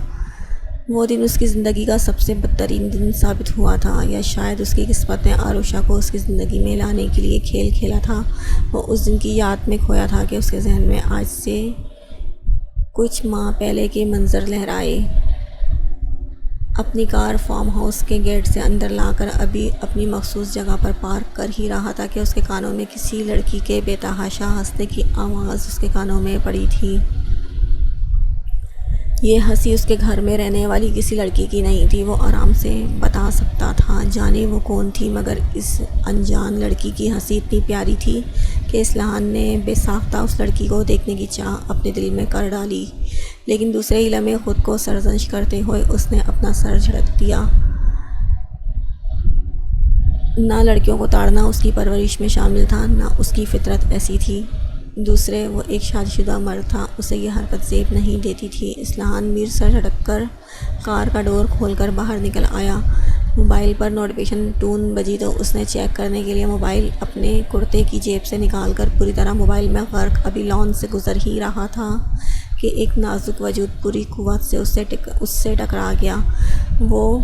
وہ دن اس کی زندگی کا سب سے بدترین دن ثابت ہوا تھا، یا شاید اس کی قسمت نے آروشہ کو اس کی زندگی میں لانے کے لیے کھیل کھیلا تھا۔ وہ اس دن کی یاد میں کھویا تھا کہ اس کے ذہن میں آج سے کچھ ماہ پہلے کے منظر لہرائے۔ اپنی کار فارم ہاؤس کے گیٹ سے اندر لا کر ابھی اپنی مخصوص جگہ پر پارک کر ہی رہا تھا کہ اس کے کانوں میں کسی لڑکی کے بے تحاشا ہنسنے کی آواز اس کے کانوں میں پڑی تھی۔ یہ ہنسی اس کے گھر میں رہنے والی کسی لڑکی کی نہیں تھی۔ وہ آرام سے بتا سکتا تھا جانے وہ کون تھی، مگر اس انجان لڑکی کی ہنسی اتنی پیاری تھی کہ اصلاحان نے بے ساختہ اس لڑکی کو دیکھنے کی چاہ اپنے دل میں کر ڈالی۔ لیکن دوسرے ہی لمحے خود کو سرزنش کرتے ہوئے اس نے اپنا سر جھٹک دیا۔ نہ لڑکیوں کو تاڑنا اس کی پرورش میں شامل تھا، نہ اس کی فطرت ایسی تھی۔ دوسرے وہ ایک شادی شدہ مرد تھا، اسے یہ حرکت زیب نہیں دیتی تھی۔ اصلاحان میر سر جھٹک کر کار کا ڈور کھول کر باہر نکل آیا۔ موبائل پر نوٹیفیکیشن ٹون بجی تو اس نے چیک کرنے کے لیے موبائل اپنے کرتے کی جیب سے نکال کر پوری طرح موبائل میں غرق ابھی لان سے گزر ہی رہا تھا کہ ایک نازک وجود پوری قوت سے اس سے ٹکرا گیا۔ وہ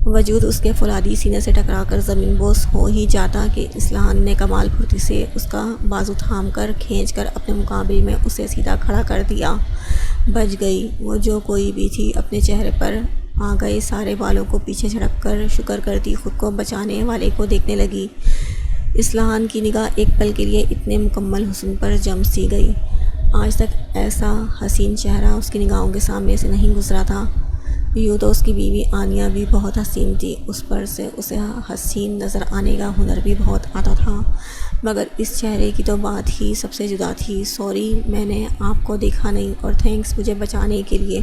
وجود اس کے فولادی سینے سے ٹکرا کر زمین بوس ہو ہی جاتا کہ اصلاحان نے کمال پھرتی سے اس کا بازو تھام کر کھینچ کر اپنے مقابل میں اسے سیدھا کھڑا کر دیا۔ بچ گئی وہ جو کوئی بھی تھی۔ اپنے چہرے پر آ گئے سارے بالوں کو پیچھے جھٹک کر شکر کرتی خود کو بچانے والے کو دیکھنے لگی۔ اصلاحان کی نگاہ ایک پل کے لیے اتنے مکمل حسن پر جم سی گئی۔ آج تک ایسا حسین چہرہ اس کی نگاہوں کے سامنے سے نہیں گزرا تھا۔ یوں تو اس کی بیوی عالیہ بھی بہت حسین تھی، اس پر سے اسے حسین نظر آنے کا ہنر بھی بہت آتا تھا، مگر اس چہرے کی تو بات ہی سب سے جدا تھی۔ سوری، میں نے آپ کو دیکھا نہیں، اور تھینکس مجھے بچانے کے لیے۔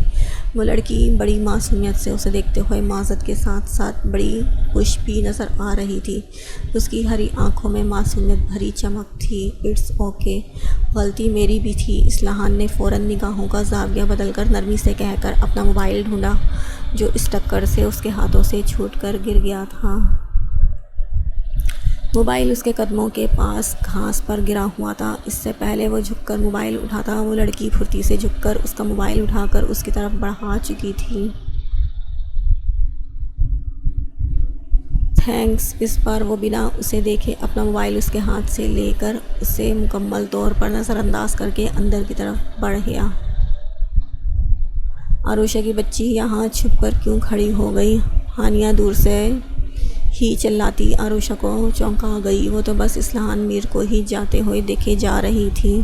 وہ لڑکی بڑی معصومیت سے اسے دیکھتے ہوئے معذرت کے ساتھ ساتھ بڑی خوش بھی نظر آ رہی تھی۔ اس کی ہری آنکھوں میں معصومیت بھری چمک تھی۔ اٹس اوکے، غلطی میری بھی تھی۔ اصلاحان نے فوراً نگاہوں کا زاویہ بدل کر نرمی سے کہہ کر اپنا موبائل ڈھونڈا، جو اس ٹکر سے اس کے ہاتھوں سے چھوٹ کر گر گیا تھا۔ موبائل اس کے قدموں کے پاس گھاس پر گرا ہوا تھا۔ اس سے پہلے وہ جھک کر موبائل اٹھاتا، وہ لڑکی پھرتی سے جھک کر اس کا موبائل اٹھا کر اس کی طرف بڑھا چکی تھی۔ تھینکس۔ اس بار وہ بنا اسے دیکھے اپنا موبائل اس کے ہاتھ سے لے کر اسے مکمل طور پر نظر انداز کر کے اندر کی طرف بڑھ گیا۔ عروشہ کی بچی یہاں چھپ کر کیوں کھڑی ہو گئی؟ ہانیہ دور سے ہی چلاتی عروشہ کو چونکا گئی۔ وہ تو بس اصلاحان میر کو ہی جاتے ہوئے دیکھے جا رہی تھی۔